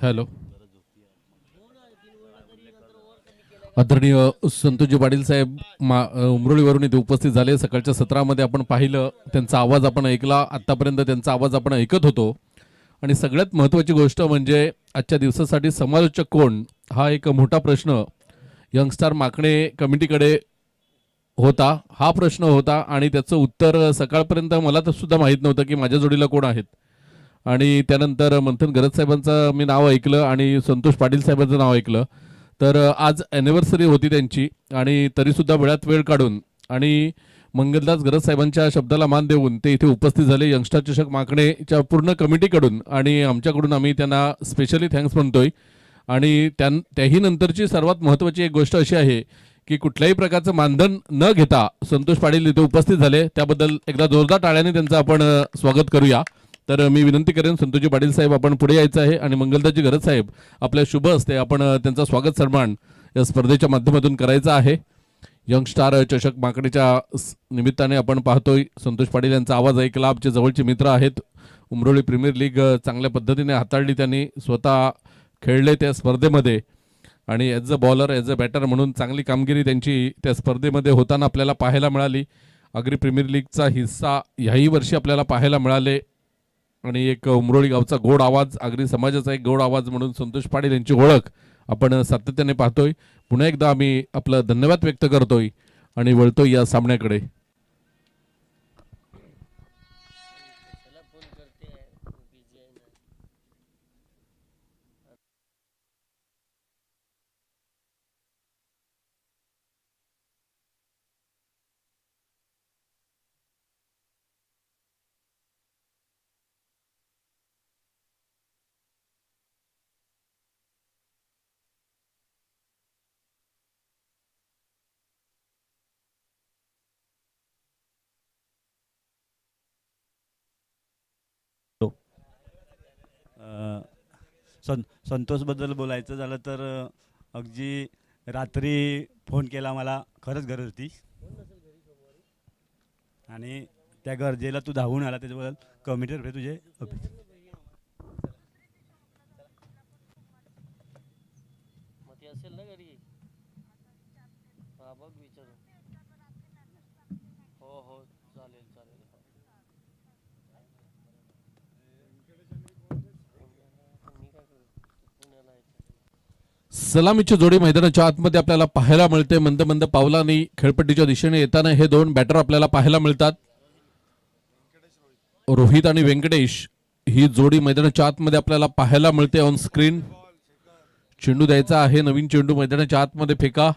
Hello. आदरणीय संतोषजी पाटील साहेब उमरोळीवरून इथे उपस्थित झाले. सकाळच्या सत्रामध्ये आपण पाहिलं, त्यांचा आवाज आपण ऐकला. आतापर्यंत त्यांचा आवाज आपण ऐकत होतो. आणि सगळ्यात महत्त्वाची गोष्ट म्हणजे आजच्या दिवसासाठी समालोचक कोण, हा एक मोठा प्रश्न यंगस्टार माकणे कमिटीकडे होता. हा प्रश्न होता आणि त्याचं उत्तर सकाळपर्यंत मला तर सुद्धा माहीत नव्हतं की माझ्या जोडीला कोण आहेत. आणि त्यानंतर मंथन गरज साहेबांचं मी नाव ऐकलं आणि संतोष पाटील साहेबांचं नाव ऐकलं. तर आज ॲनिव्हर्सरी होती त्यांची आणि तरीसुद्धा वेळात वेळ काढून आणि मंगलदास गरज साहेबांच्या शब्दाला मान देऊन ते इथे उपस्थित झाले यंगस्टर चषक माकणेच्या पूर्ण कमिटीकडून आणि आमच्याकडून आम्ही त्यांना स्पेशली थँक्स म्हणतोय. आणि त्याही नंतरची सर्वात महत्त्वाची एक गोष्ट अशी आहे की कुठल्याही प्रकारचं मानधन न घेता संतोष पाटील इथे उपस्थित झाले. त्याबद्दल एकदा जोरदार टाळ्याने त्यांचं आपण स्वागत करूया. तर मी विनंती करेन संतोषजी पाटील साहेब आपण पुढे यायचं आहे आणि मंगलदासजी गरज साहेब आपल्या शुभ हस्ते आपण त्यांचा स्वागत सन्मान या स्पर्धेच्या माध्यमातून करायचा आहे. यंगस्टार चषक माकडेच्या निमित्ताने आपण पाहतोय संतोष पाटील यांचा आवाज ऐकला. आमचे जवळचे मित्र आहेत. उमरोळी प्रीमियर लीग चांगल्या पद्धतीने हाताळली, त्यांनी स्वतः खेळले त्या स्पर्धेमध्ये आणि as a bowler as a batter म्हणून चांगली कामगिरी त्यांची त्या स्पर्धेमध्ये होताना आपल्याला पाहायला मिळाली. अग्री प्रीमियर लीगचा हिस्सा ह्याही वर्षी आपल्याला पाहायला मिळाले आणि एक उमरोळी गावचा गोड आवाज, आगरी समाजाचा एक गोड आवाज म्हणून संतोष पाटील यांची ओळख आपण सातत्याने पाहतोय. पुन्हा एकदा आम्ही आपलं धन्यवाद व्यक्त करतोय आणि वळतोय या सामन्याकडे. संतोषबद्दल बोलायचं झालं तर अगदी रात्री फोन केला मला, खरंच गरज होती आणि त्या गरजेला तू धावून आला, त्याच्याबद्दल कमिटर भे तुझे. सलामीची जोडी मैदानाच्या आतमध्ये आपल्याला पाहायला मिळते. मंद मंद पावलांनी खेळपट्टीच्या दिशेने येताना हे दोन बॅटर आपल्याला पाहायला मिळतात. रोहित आणि व्यंकटेश ही जोडी मैदानाच्या आतमध्ये आपल्याला पाहायला मिळते ऑन स्क्रीन. चेंडू द्यायचा आहे, नवीन चेंडू मैदानाच्या आतमध्ये फेका.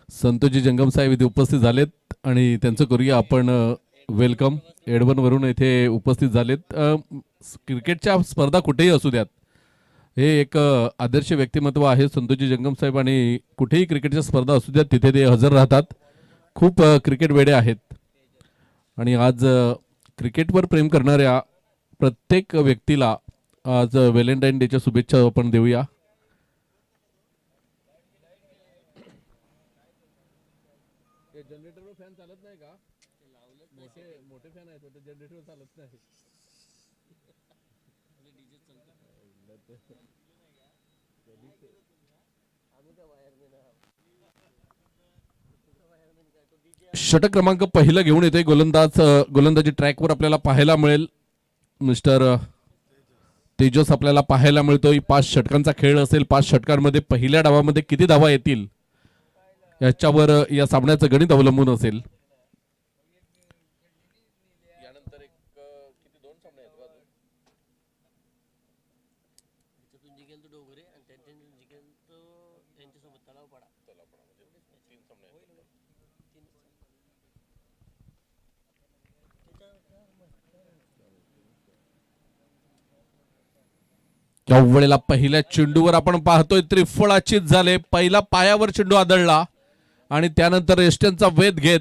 संतोषजी जंगम साहेब इथे उपस्थित झालेत आणि त्यांचं करूया आपण वेलकम. एडवनवरून इथे उपस्थित झालेत. क्रिकेटच्या स्पर्धा कुठेही असू द्यात, हे एक आदर्श व्यक्तिमत्व आहे संतोषजी जंगम साहेब आणि कुठेही क्रिकेटच्या स्पर्धा असू द्यात तिथे ते हजर राहतात. खूप क्रिकेट वेडे आहेत आणि आज क्रिकेटवर प्रेम करणाऱ्या प्रत्येक व्यक्तीला आज व्हॅलेंटाईन डेच्या शुभेच्छा आपण देऊया. जनरेटरवर फॅन चालत नाही का? मोठे फॅन आहेत, जनरेटर चालत नाही. षटक क्रमांक पहिला घेऊन येते गोलंदाजी ट्रॅकवर आपल्याला पाहायला मिळेल मिस्टर तेजस आपल्याला पाहायला मिळतोय. 5 षटकांचा खेळ असेल. 5 षटकांमध्ये पहिल्या डावामध्ये किती धावा येतील याच्यावर या सामन्याचं गणित अवलंबून असेल. या वेळेला पहिल्या चेंडूवर आपण पाहतोय त्रिफळाचीत झाले. पहिला पायावर चेंडू आदळला आणि त्यानंतर एस्टनचा वेध घेत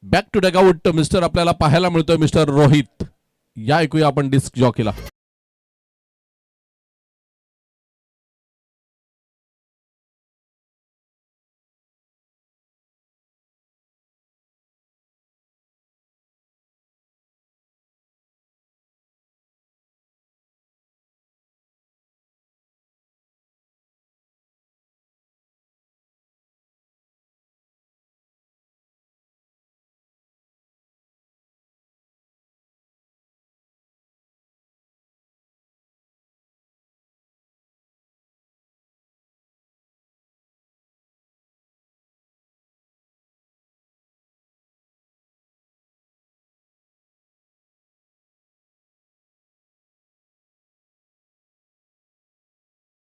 बॅक टू डगआउट मिस्टर आपल्याला पाहायला मिळतोय मिस्टर रोहित. या ऐकूया आपण डिस्क जॉकीला.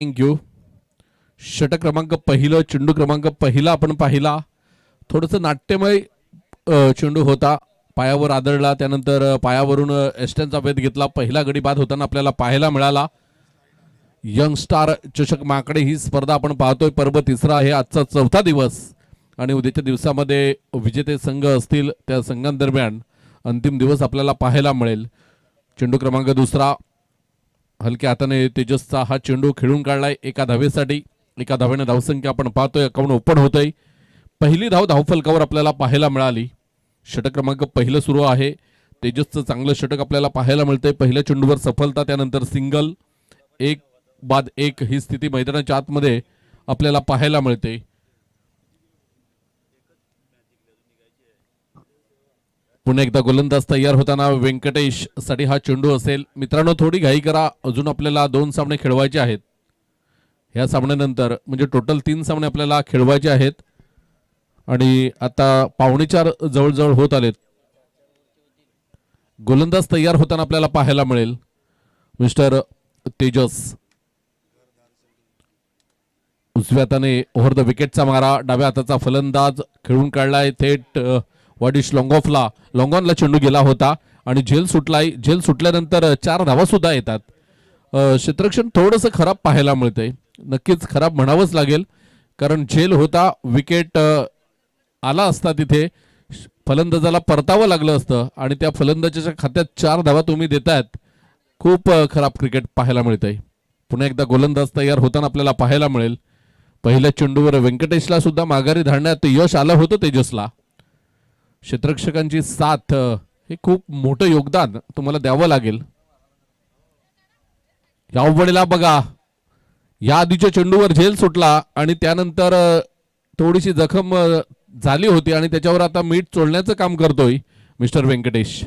थँक्यू. षटक क्रमांक पहिलं चेंडू क्रमांक पहिला आपण पाहिला. थोडंसं नाट्यमय चेंडू होता. पायावर आदळला. त्यानंतर पायावरून एस्टनचा वेध घेतला. पहिला गडी बाद होताना आपल्याला पाहायला मिळाला. यंग स्टार चषक माकडे ही स्पर्धा आपण पाहतोय. पर्व तिसरा आहे. आजचा 4था दिवस आणि उद्याच्या दिवसामध्ये विजेते संघ असतील त्या संघांदरम्यान अंतिम दिवस आपल्याला पाहायला मिळेल. चेंडू क्रमांक दुसरा हलक्या हाताने तेजसचा हा चेंडू खेळून काढलाय एका धावेसाठी. एका धावेने धावसंख्या आपण पाहतोय अकाउंट ओपन होतंय. पहिली धाव धावफलकावर आपल्याला पाहायला मिळाली. षटक क्रमांक पहिलं सुरू आहे. तेजसचं चांगलं षटक आपल्याला पाहायला मिळतंय. पहिल्या चेंडूवर सफलता. त्यानंतर सिंगल. 1 बाद 1 ही स्थिती मैदानाच्या आतमध्ये आपल्याला पाहायला मिळते. पुन्हा एकदा गोलंदाज तयार होताना व्यंकटेश साठी हा चेंडू असेल. मित्रांनो थोडी घाई करा. अजून आपल्याला 2 सामने खेळवायचे आहेत. ह्या सामन्यानंतर म्हणजे टोटल 3 सामने आपल्याला खेळवायचे आहेत आणि आता 3:45 जवळजवळ होत आलेत. गोलंदाज तयार होताना आपल्याला पाहायला मिळेल मिस्टर तेजस. उजव्या हाताने ओव्हर द विकेटचा मारा. डाव्या हाताचा फलंदाज खेळून काढलाय थेट वाडिश लॉंगॉफला. लॉंगॉनला चेंडू गेला होता आणि झेल सुटलाय. झेल सुटल्यानंतर 4 धावा सुद्धा येतात. क्षेत्ररक्षण थोडंसं खराब पाहायला मिळतंय. नक्कीच खराब म्हणावंच लागेल कारण झेल होता. विकेट आला असता तिथे फलंदाजाला परतावं लागलं असतं आणि त्या फलंदाजाच्या खात्यात 4 धावा तुम्ही देतायत. खूप खराब क्रिकेट पाहायला मिळतंय. पुन्हा एकदा गोलंदाज तयार होताना आपल्याला पाहायला मिळेल. पहिल्या चेंडूवर व्यंकटेशला सुद्धा माघारी धाडण्यात यश आलं होतं तेजसला. क्षेत्ररक्षकांची साथ हे खूप मोठं योगदान तुम्हाला द्यावं लागेल. या वेळेला बघा या आधीच्या चेंडूवर झेल सुटला आणि त्यानंतर थोडीशी जखम झाली होती आणि त्याच्यावर आता मीठ चोळण्याचं काम करतोय मिस्टर व्यंकटेश.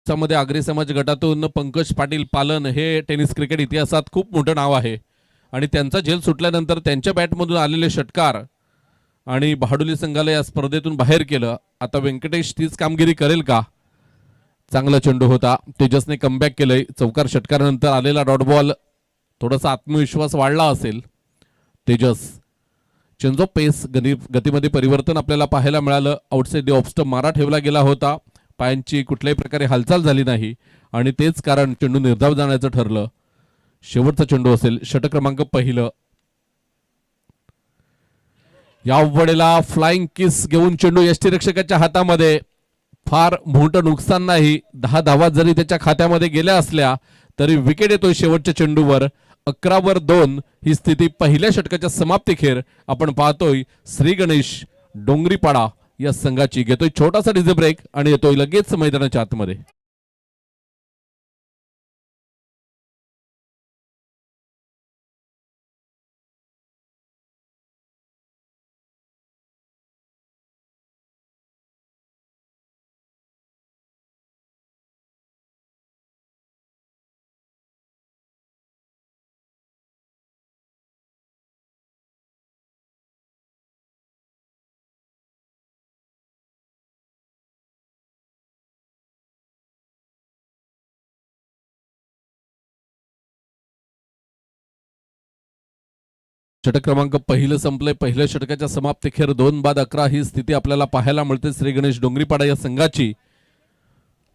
मध्ये आगरी समाज गटातून पंकज पाटील पालन हे टेनिस क्रिकेट इतिहासात खूप मोठं नाव आहे आणि त्यांचा झेल सुटल्यानंतर त्यांच्या बॅटमधून आलेले षटकार आणि बहाडुली संघाला या स्पर्धेतून बाहेर केलं. आता व्यंकटेश तीच कामगिरी करेल का? चांगला चेंडू होता. तेजसने कमबॅक केलंय. चौकार षटकारानंतर आलेला डॉट बॉल थोडासा आत्मविश्वास वाढला असेल. तेजस चेंज ऑफ पेस गतीमध्ये परिवर्तन आपल्याला पाहायला मिळालं. आउटसाइड द ऑफ स्टंप मारा ठेवला गेला होता. पायांची कुठल्याही प्रकारे हालचाल झाली नाही आणि तेच कारण चेंडू निर्धाव जाण्याचं ठरलं. शेवटचा चेंडू असेल. षटक क्रमांक पहिलं. या वेळेला फ्लाइंग किस घेऊन चेंडू यष्टीरक्षकाच्या हातामध्ये. फार मोठं नुकसान नाही. 10 धावा जरी त्याच्या खात्यामध्ये गेल्या असल्या तरी विकेट येतोय शेवटच्या चेंडूवर. 11-2 ही स्थिती पहिल्या षटकाच्या समाप्तीखेर आपण पाहतोय. श्री गणेश डोंगरीपाडा या संघाची. घेतोय छोटासा डीजे ब्रेक आणि येतोय लगेच मैदानाच्या आतमध्ये. षटक क्रमांक पहिलं संपलंय. पहिल्या षटकाच्या समाप्तीखेर 2 बाद 11 ही स्थिती आपल्याला पाहायला मिळते श्री गणेश डोंगरीपाडा या संघाची.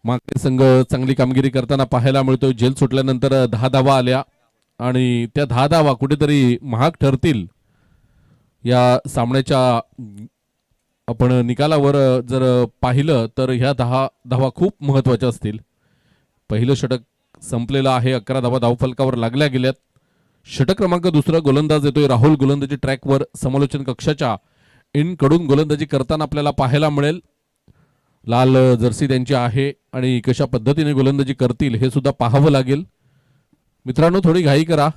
मागचे संघ चांगली कामगिरी करताना पाहायला मिळतोय. झेल सुटल्यानंतर 10 धावा आल्या आणि त्या 10 धावा कुठेतरी महाग ठरतील. या सामन्याच्या आपण निकालावर जर पाहिलं तर ह्या 10 धावा खूप महत्वाच्या असतील. पहिलं षटक संपलेलं आहे. 11 धावा धावफलकावर लागल्या गेल्यात. षटक क्रमांक दुसरा गोलंदाज येतोय राहुल. गोलंदाजी ट्रॅकवर समालोचन कक्षाच्या इन कडून गोलंदाजी करताना आपल्याला पाहायला मिळेल. लाल जर्सी त्यांची आहे आणि कशा पद्धतीने गोलंदाजी करतील हे सुद्धा पाहावं लागेल. मित्रांनो, थोडी घाई करा.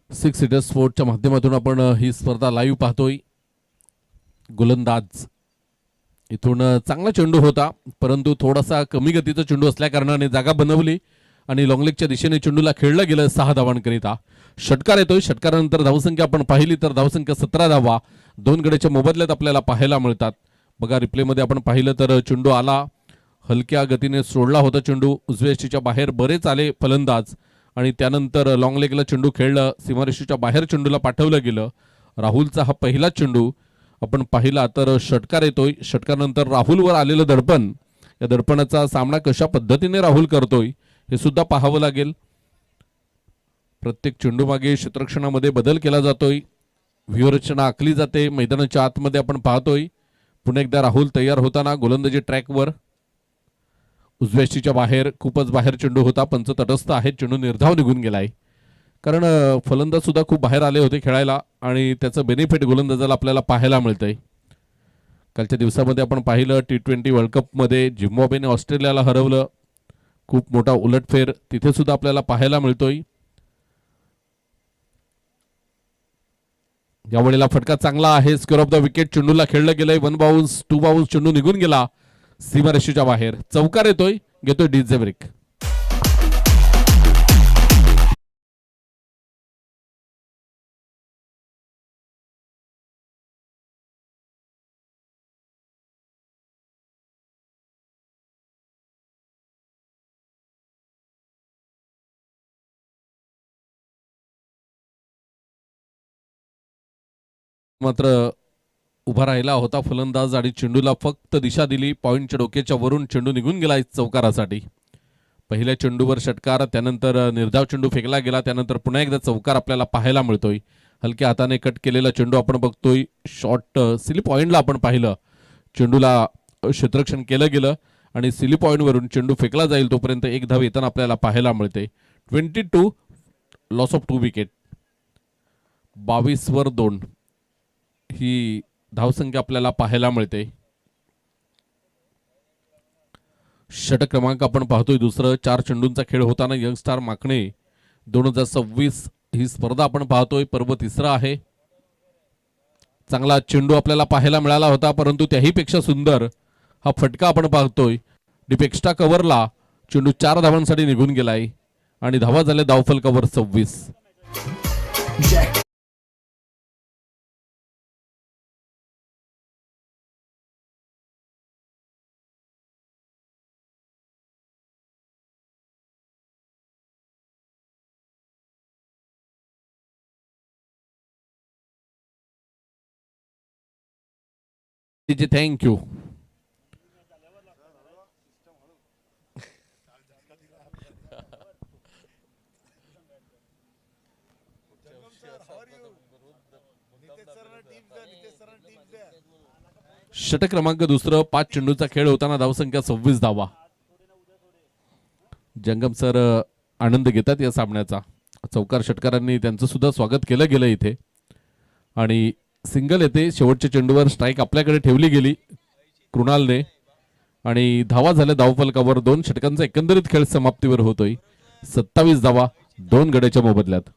सिक्स सीटर स्पोर्टच्या माध्यमातून आपण ही स्पर्धा लाईव्ह पाहतोय. गोलंदाज इथून चांगला चेंडू होता, परंतु थोडासा कमी गतीचा चेंडू असल्या कारणाने जागा बनवली आणि लॉंगलेगच्या दिशेने चेंडूला खेळलं गेलं 6 धावांकरिता. षटकार येतोय. षटकारानंतर धावसंख्या आपण पाहिली तर धावसंख्या 17 धावा 2 गड्याच्या मोबदल्यात आपल्याला पाहायला मिळतात. बघा, रिप्लेमध्ये आपण पाहिलं तर चेंडू आला, हलक्या गतीने सोडला होता चेंडू, उजव्या यष्टीच्या बाहेर बरेच आले फलंदाज आणि त्यानंतर लॉंगलेगला चेंडू खेळलं, सीमारेषेच्या बाहेर चेंडूला पाठवलं गेलं. राहुलचा हा पहिला चेंडू आपण पाहिला तर षटकार येतोय. षटकारानंतर राहुलवर आलेलं दडपण, या दडपणाचा सामना कशा पद्धतीने राहुल करतोय हे सुद्धा पाहावं लागेल. प्रत्येक चेंडू मागे क्षेत्ररक्षणामध्ये बदल केला जातोय, व्यूहरचना आखली जाते. मैदानाच्या आतमध्ये आपण पाहतोय पुन्हा एकदा राहुल तयार होताना गोलंदाजी ट्रॅकवर. उजव्या यष्टीच्या बाहेर, खूपच बाहेर चेंडू होता. पंच तटस्थ आहे, चेंडू निर्धाव निघून गेलाय. कारण फलंदाज सुद्धा खूप बाहेर आले होते खेळायला आणि त्याचं बेनिफिट गोलंदाजाला आपल्याला पाहायला मिळतंय. कालच्या दिवसामध्ये आपण पाहिलं T20 वर्ल्ड कपमध्ये झिम्बाब्वेने ऑस्ट्रेलियाला हरवलं. खूप मोठा उलटफेर तिथे सुद्धा आपल्याला पाहायला मिळतोय. यावेळेला फटका चांगला आहे. स्क्वेअर ऑफ द विकेट चेंडूला खेळलं गेलंय. 1 बाउन्स 2 बाउन्स चेंडू निघून गेला सीमारेषेच्या बाहेर. चौकार येतोय, घेतोय डीजे ब्रेक. मात्र उभा राहिला होता फलंदाज आणि चेंडूला फक्त दिशा दिली. पॉइंटच्या डोक्याच्या वरून चेंडू निघून गेला चौकारासाठी. पहिल्या चेंडूवर षटकार, त्यानंतर निर्धाव चेंडू फेकला गेला, त्यानंतर पुन्हा एकदा चौकार आपल्याला पाहायला मिळतोय. हलक्या हाताने कट केलेला चेंडू आपण बघतोय. शॉर्ट सिली पॉइंटला आपण पाहिलं, चेंडूला क्षेत्ररक्षण केलं गेलं आणि सिली पॉइंटवरून चेंडू फेकला जाईल तोपर्यंत एक धाव येताना आपल्याला पाहायला मिळते. 22 लॉस ऑफ 2 विकेट. 22 वर 2 ही धावसंख्या आपल्याला पाहायला मिळते. षटक क्रमांक आपण पाहतोय दुसरं. 4 चेंडूंचा खेळ होताना यंग स्टार माकणे 2026 ही स्पर्धा आपण पाहतोय. पर्व तिसरा आहे. चांगला चेंडू आपल्याला पाहायला मिळाला होता, परंतु त्याही पेक्षा सुंदर हा फटका आपण पाहतोय. डीप एक्स्ट्रा कव्हरला चेंडू 4 धावांसाठी निघून गेलाय आणि धावा झाल्या धावफलकावर 26. थँक्यू. षटक क्रमांक दुसरं. 5 चेंडूचा खेळ होताना धावसंख्या 26 धावा. जंगम सर आनंद घेतात या सामन्याचा. चौकार षटकारांनी त्यांचं सुद्धा स्वागत केलं गेलं इथे आणि सिंगल येते. शेवटच्या चेंडूवर स्ट्राईक आपल्याकडे ठेवली गेली कृणालने आणि धावा झाल्या धावफलकावर. 2 षटकांचा एकंदरीत खेळ समाप्तीवर होतोय. 27 धावा 2 गड्याच्या मोबदल्यात.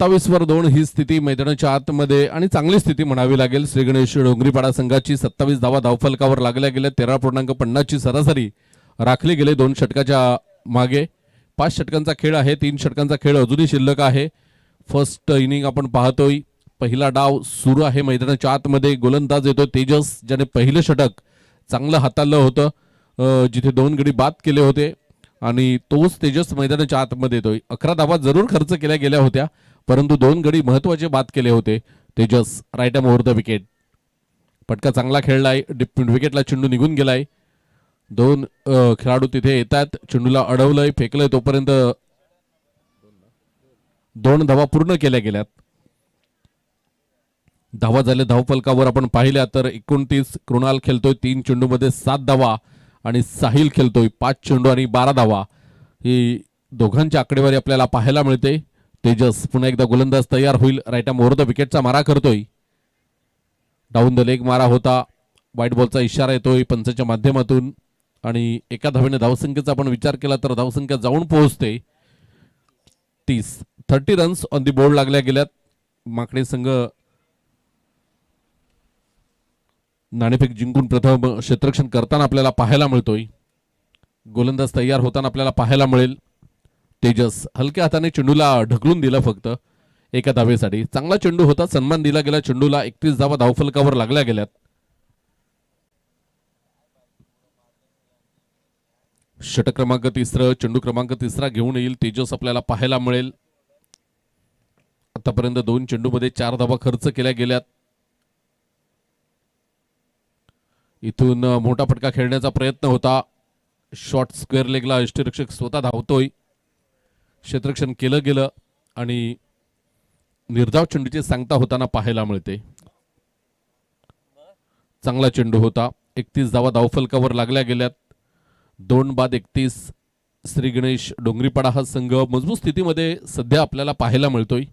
27 वर 2 ही स्थिती मैदानाच्या आतमध्ये आणि चांगली स्थिती म्हणावी लागेल. श्री गणेश डोंगरीपाडा संघाची 27 धावा धावफलकावर लागल्या गेल्या. 13.50 ची सरासरी राखली गेली 2 षटकाच्या मागे. 5 षटकांचा खेळ आहे. 3 षटकांचा खेळ अजूनही शिल्लक आहे. फर्स्ट इनिंग आपण पाहतोय. पहिला डाव सुरू आहे मैदानाच्या आतमध्ये. गोलंदाज येतो तेजस, ज्याने पहिलं षटक चांगलं हाताळलं होतं, जिथे 2 गडी बाद केले होते आणि तोच तेजस मैदानाच्या आतमध्ये येतोय. 11 धावा जरूर खर्च केल्या गेल्या होत्या, परंतु 2 गडी महत्वाचे बाद केले होते. Tejas right arm over the wicket. फटका चांगला खेळलाय. विकेटला चेंडू निघून गेलाय. 2 खेळाडू तिथे येतात. चेंडूला अडवलंय, फेकलंय, तोपर्यंत 2 धावा पूर्ण केल्या गेल्यात. धावा झाल्या धावफलकावर आपण पाहिल्या तर 29. कृणाल खेळतोय 3 चेंडूमध्ये 7 धावा आणि साहिल खेळतोय 5 चेंडू आणि 12 धावा. ही दोघांची आकडेवारी आपल्याला पाहायला मिळते. तेजस पुन्हा एकदा गोलंदाज तयार होईल. राईट आर्म ओव्हर द विकेटचा मारा करतोय. डाऊन द लेग मारा होता. व्हाईट बॉलचा इशारा येतोय पंचाच्या माध्यमातून आणि एका धावेने धावसंख्येचा आपण विचार केला तर धावसंख्या जाऊन पोहोचते 30 रन्स ऑन दी बोर्ड लागल्या गेल्यात. माकडे संघ नाणेफेक जिंकून प्रथम क्षेत्ररक्षण करताना आपल्याला पाहायला मिळतोय. गोलंदाज तयार होताना आपल्याला पाहायला मिळेल. तेजस हलक्या हाताने चेंडूला ढकलून दिला फक्त एका धावेसाठी. चांगला चेंडू होता, सन्मान दिला गेला चेंडूला. 31 धावा धावफलकावर लागल्या गेल्यात. षटक क्रमांक 3, चेंडू क्रमांक 3 घेऊन येईल तेजस आपल्याला पाहायला मिळेल. आतापर्यंत 2 चेंडूमध्ये 4 धावा खर्च केल्या गेल्यात. इथून मोठा फटका खेळण्याचा प्रयत्न होता. शॉर्ट स्क्वेअर लेगला यष्टीरक्षक स्वतः धावतोय. क्षेत्ररक्षण केलं गेलं आणि निर्धाव चेंडूची सांगता होताना पाहायला मिळते. चांगला चेंडू होता. 31 धावा धावफलकावर लागल्या गेल्यात. 2 बाद 31. श्री गणेश डोंगरीपाडा हा संघ मजबूत स्थितीमध्ये सध्या आपल्याला पाहायला मिळतोय.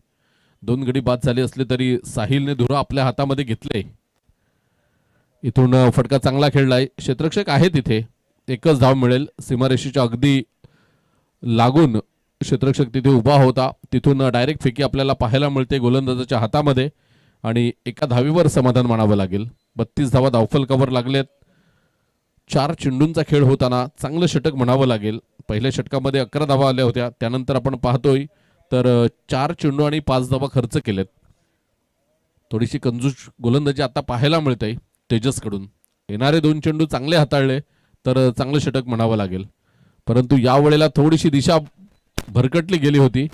2 गडी बाद झाले असले तरी साहिलने धुरा आपल्या हातामध्ये घेतले. इथून फटका चांगला खेळलाय. क्षेत्ररक्षक आहे तिथे. एकच धाव मिळेल. सीमारेषेच्या अगदी लागून क्षेत्ररक्षक तिथे उभा होता. तिथून डायरेक्ट फेकी आपल्याला पाहायला मिळते गोलंदाजाच्या हातामध्ये आणि एका धावीवर समाधान मानावं लागेल. 32 धावा धावफलकावर लागलेत. 4 चेंडूंचा खेळ होताना चांगलं षटक म्हणावं लागेल. पहिल्या षटकामध्ये 11 धावा आल्या होत्या. त्यानंतर आपण पाहतोय तर 4 चेंडू आणि 5 धावा खर्च केलेत. थोडीशी कंजूस गोलंदाजी आता पाहायला मिळते तेजसकडून. येणारे 2 चेंडू चांगले हाताळले तर चांगलं षटक म्हणावं लागेल. परंतु यावेळेला थोडीशी दिशा भरकटली गेली होती,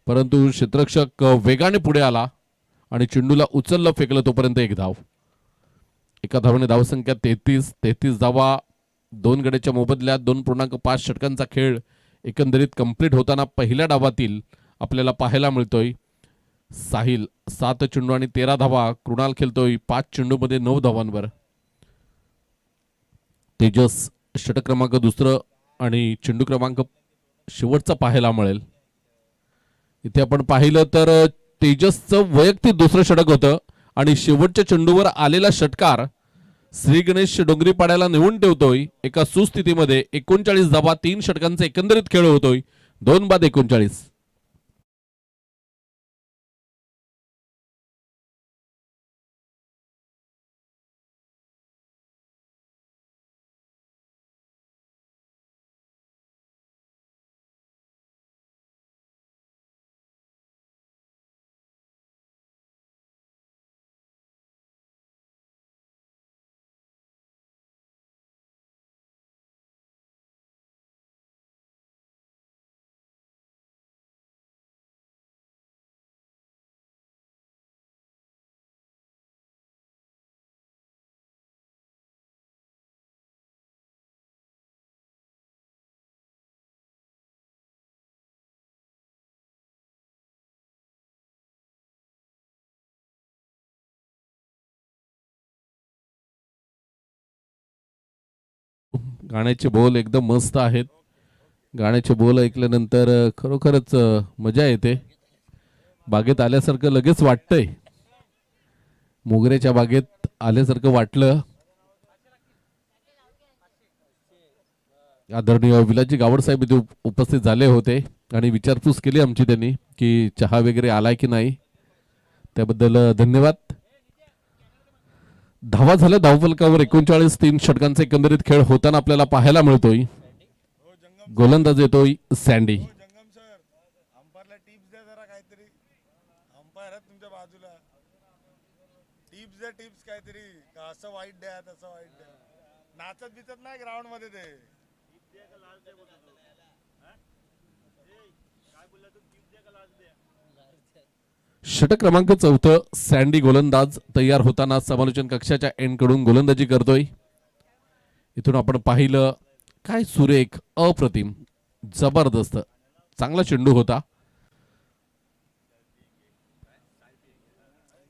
परंतु क्षेत्ररक्षक वेगाने पुढे आला आणि चेंडूला उचललं, फेकलं, तोपर्यंत 1 धाव. एका धावेने धावसंख्या 33 धावा 2 गड्याच्या मोबदल्यात 2.5 षटकांचा खेळ एकंदरीत कंप्लीट होताना पहिल्या डावातील आपल्याला पाहायला मिळतोय. साहिल 7 चेंडू आणि 13 धावा. कृणाल खेळतोय 5 चेंडूमध्ये 9 धावांवर. तेजस षटक क्रमांक 2 आणि चेंडू क्रमांक शेवटचा पाहायला मिळेल. इथे आपण पाहिलं तर तेजसचं वैयक्तिक 2रं षटक होतं आणि शेवटच्या चेंडूवर आलेला षटकार श्री गणेश डोंगरीपाड्याला नेऊन ठेवतोय एका सुस्थितीमध्ये. 39 धावा 3 षटकांचा एकंदरीत खेळ होतोय. 2 बाद 39. गाण्याचे बोल एकदम मस्त आहेत. गाण्याचे बोल ऐकल्यानंतर खरोखरच मजा येते. बागेत आल्यासारखं लगेच वाटतंय. मोगऱ्याच्या बागेत आल्यासारखं वाटलं. आदरणीय विलाजी गावड साहेब इथे उपस्थित झाले होते. आणि विचारपूस केली आमची त्यांनी की चहा वगैरे आलाय की नाही, त्याबद्दल धन्यवाद. धावा झाल्या धावफलकावर 39-3 षटकांचा एकंदरीत खेळ होताना आपल्याला पाहायला मिळतोय. गोलंदाज येतोय सँडी. जंगम सर, अंपायरला टिप्स द्या जरा काहीतरी. अंपायर आहेत तुमच्या बाजूला. टिप्स द्या, टिप्स काहीतरी. का असं वाईट द्या, तसं वाईट द्या. नाचत बिचत नाही ग्राउंड मध्ये ते. षटक क्रमांक 4 सँडी गोलंदाज तयार होताना समालोचन कक्षाच्या एंड कडून गोलंदाजी करतोय. इथून आपण पाहिलं काय सुरेख, अप्रतिम, जबरदस्त, चांगला चेंडू होता.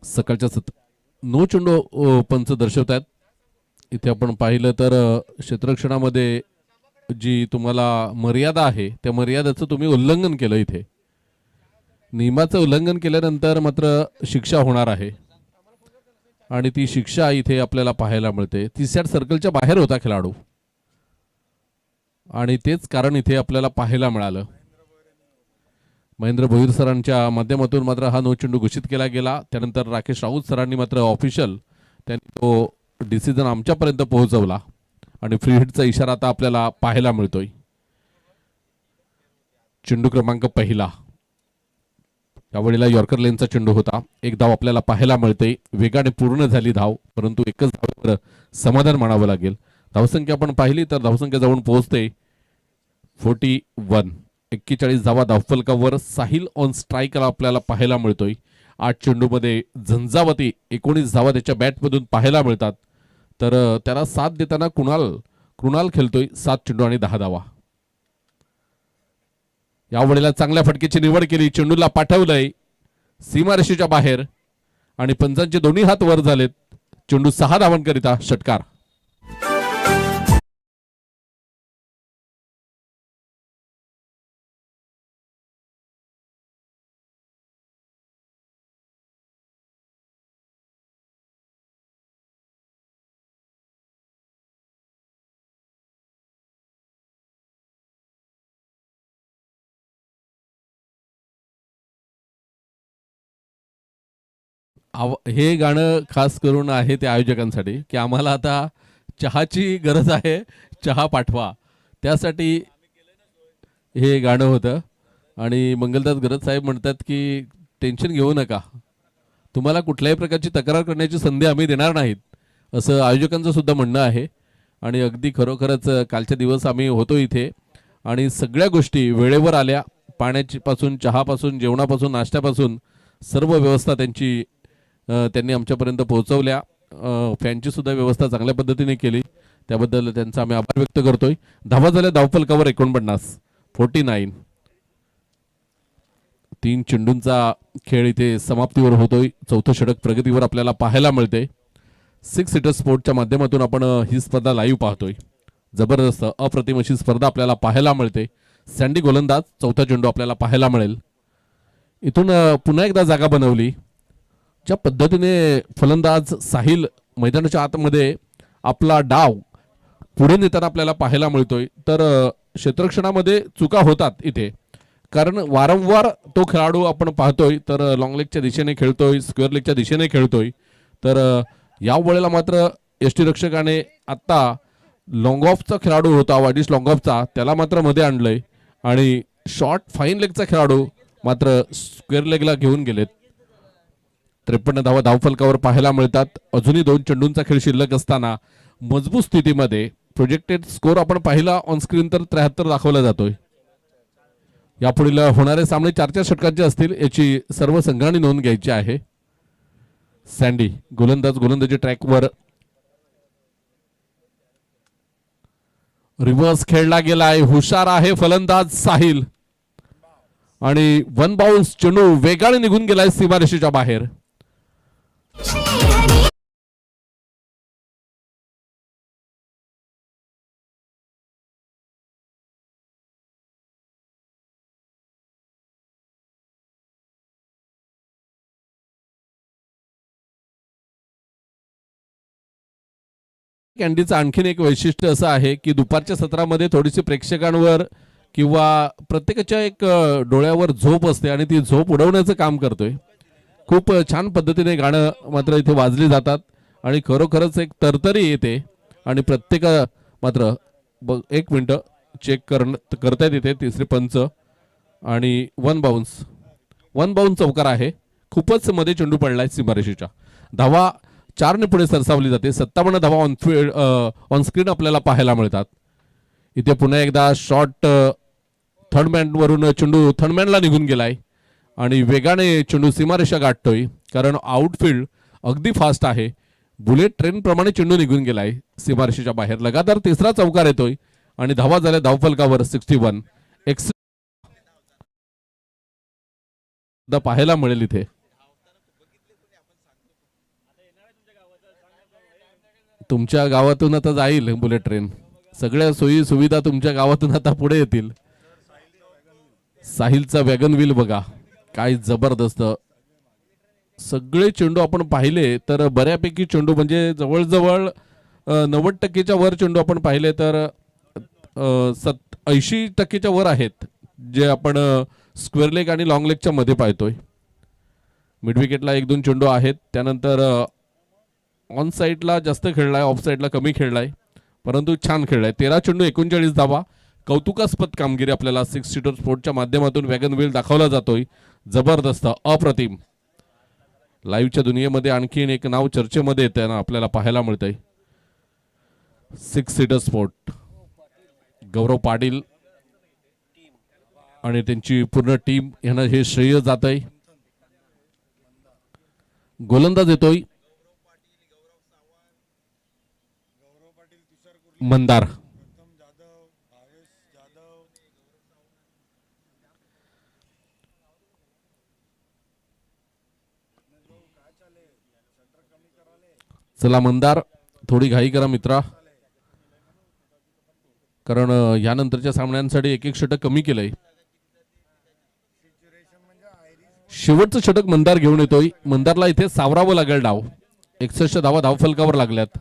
सकाळच्या नो चेंडू पंच दर्शवतात. इथे आपण पाहिलं तर क्षेत्ररक्षणामध्ये जी तुम्हाला मर्यादा आहे त्या मर्यादेचं तुम्ही उल्लंघन केलं. इथे नियमाचं उल्लंघन केल्यानंतर मात्र शिक्षा होणार आहे आणि ती शिक्षा इथे आपल्याला पाहायला मिळते. 30 सर्कलच्या बाहेर होता खेळाडू आणि तेच कारण इथे आपल्याला पाहायला मिळालं. महेंद्र भोईर सरांच्या माध्यमातून मात्र हा नो चेंडू घोषित केला गेला. त्यानंतर राकेश राऊत सरांनी मात्र ऑफिशियल त्यांनी तो डिसिजन आमच्यापर्यंत पोहोचवला आणि फ्री हिटचा इशारा आता आपल्याला पाहायला मिळतोय. चेंडू क्रमांक 1 यावेळेला यॉर्कर लेनचा चेंडू होता. एक धाव आपल्याला पाहायला मिळते. वेगाने पूर्ण झाली धाव, परंतु एकच धावावर समाधान मानावं लागेल. धावसंख्या आपण पाहिली तर धावसंख्या जाऊन पोहोचते 41. 41 धावा धावफलकावर. साहिल ऑन स्ट्राईकला आपल्याला पाहायला मिळतोय. 8 चेंडूमध्ये झंझावती 19 धावा त्याच्या बॅटमधून पाहायला मिळतात. तर त्याला साथ देताना कृणाल खेळतोय 7 चेंडू आणि 10 धावा. यावेळेला चांगल्या फटकेची निवड केली. चेंडूला पाठवलंय सीमारेषेच्या बाहेर आणि पंचांचे दोन्ही हात वर झालेत. चेंडू 6 धावांकरिता षटकार. हे गाणं खास करून आहे त्या आयोजकांसाठी की आम्हाला आता चहाची गरज आहे, चहा पाठवा. त्यासाठी हे गाणं होतं आणि मंगलदास गरज साहेब म्हणतात की टेन्शन घेऊ नका, तुम्हाला कुठल्याही प्रकारची तक्रार करण्याची संधी आम्ही देणार नाहीत, असं आयोजकांचं सुद्धा म्हणणं आहे. आणि अगदी खरोखरच कालच्या दिवस आम्ही होतो इथे आणि सगळ्या गोष्टी वेळेवर आल्या. पाण्याची पासून, चहापासून, जेवणापासून, नाश्त्यापासून सर्व व्यवस्था त्यांनी आमच्यापर्यंत पोहोचवल्या. फॅनची सुद्धा व्यवस्था चांगल्या पद्धतीने केली, त्याबद्दल त्यांचा आम्ही आभार व्यक्त करतोय. धावा झाल्या धावफलकावर 49. 3 चेंडूंचा खेळ इथे समाप्तीवर होतोय. चौथं षटक प्रगतीवर आपल्याला पाहायला मिळते. 6 सीटर स्पोर्टच्या माध्यमातून आपण ही स्पर्धा लाईव्ह पाहतोय. जबरदस्त, अप्रतिम अशी स्पर्धा आपल्याला पाहायला मिळते. सँडी गोलंदाज, चौथा चेंडू आपल्याला पाहायला मिळेल. इथून पुन्हा एकदा जागा बनवली. ज्या पद्धतीने फलंदाज साहिल मैदानाच्या आतमध्ये आपला डाव पुढे नेताना आपल्याला पाहायला मिळतोय. तर क्षेत्ररक्षणामध्ये चुका होतात इथे, कारण वारंवार तो खेळाडू आपण पाहतोय तर लॉंग लेगच्या दिशेने खेळतोय, स्क्वेअर लेगच्या दिशेने खेळतोय. तर या वेळेला मात्र यष्टीरक्षकाने आत्ता लॉंग ऑफचा खेळाडू होता, वायडिश लॉंग ऑफचा, त्याला मात्र मध्ये आणलंय आणि शॉर्ट फाईन लेगचा खेळाडू मात्र स्क्वेअर लेगला घेऊन गेलेत. 53 धावा धावफलकावर पाहायला मिळतात. अजूनही 2 चेंडूंचा खेळ शिल्लक असताना मजबूत स्थितीमध्ये प्रोजेक्टेड स्कोर आपण पाहिला ऑन स्क्रीन तर 73 दाखवला जातोय. यापुढील होणारे सामने 4 षटकांचे असतील याची सर्व संघांनी नोंद घ्यायची आहे. सँडी गोलंदाजी ट्रॅकवर. रिव्हर्स खेळला गेलाय, हुशार आहे फलंदाज साहिल आणि 1 बाउन्स चेंडू वेगाने निघून गेलाय सीमारेषेच्या बाहेर. कॅन्डीचं आणखीन एक वैशिष्ट्य असं आहे की दुपारच्या सत्रामध्ये थोडीशी प्रेक्षकांवर किंवा प्रत्येकाच्या एक डोळ्यावर झोप असते आणि ती झोप उडवण्याचं काम करतोय. खूप छान पद्धतीने गाणं मात्र इथे वाजली जातात आणि खरोखरच एक तरतरी येते आणि प्रत्येक मात्र एक मिनटं चेक करतायत इथे तिसरे पंच आणि वन बाउन्स चौकार आहे. खूपच मध्ये चेंडू पडलाय सीमारेषेच्या. धावा 4 ने पुढे सरसावली जाते. 57 धावा ऑन स्क्रीन आपल्याला पाहायला मिळतात. इथे पुन्हा एकदा शॉट थर्डमॅन वरून चेंडू थर्डमॅनला निघून गेलाय आणि वेगाने चेंडू सीमारेषा गाठतोय कारण आउटफील्ड अगदी फास्ट आहे. बुलेट ट्रेन प्रमाणे चेंडू निघून गेलाय सीमारेषेच्या बाहेर. लगातार तिसरा चौकार येतोय आणि धावा झाल्या धावफलकावर 61. पाहायला मिळेल इथे. तुमच्या गावातून आता जाईल बुलेट ट्रेन. सगळ्या सोयी सुविधा तुमच्या गावातून आता पुढे येतील. साहिलचा वॅगन व्हील बघा काय जबरदस्त. सगळे चेंडू आपण पाहिले तर बऱ्यापैकी चेंडू म्हणजे जवळजवळ 90% वर चेंडू आपण पाहिले तर 80% वर आहेत जे आपण स्क्वेअर लेग आणि लॉंग लेगच्या मध्ये पाहतोय. मिड विकेटला 1-2 चेंडू आहेत. त्यानंतर ऑन साईडला जास्त खेळलाय, ऑफ साईडला कमी खेळलाय, परंतु छान खेळलाय. 13 चेंडू 39 धावा. कौतुकास्पद कामगिरी आपल्याला 6 सीटर स्पोर्टच्या माध्यमातून वॅगन व्हील दाखवला जातोय. जबरदस्त, अप्रतिम. लाईव्हच्या दुनियेमध्ये आणखीन एक नाव चर्चेमध्ये येतं ना आपल्याला पाहायला मिळतंय. 6 सीटर स्पोर्ट गौरव पाटील आणि त्यांची पूर्ण टीम यांना हे श्रेय जात आहे. गोलंदाज येतोय मंदार. चला मंदार, थोडी घाई करा मित्रा, कारण यानंतरच्या सामन्यांसाठी एक षटक कमी केलंय. शेवटचं षटक मंदार घेऊन येतोय. मंदारला इथे सावरावं लागेल डाव. 61 धावा धावफलकावर लागल्यात,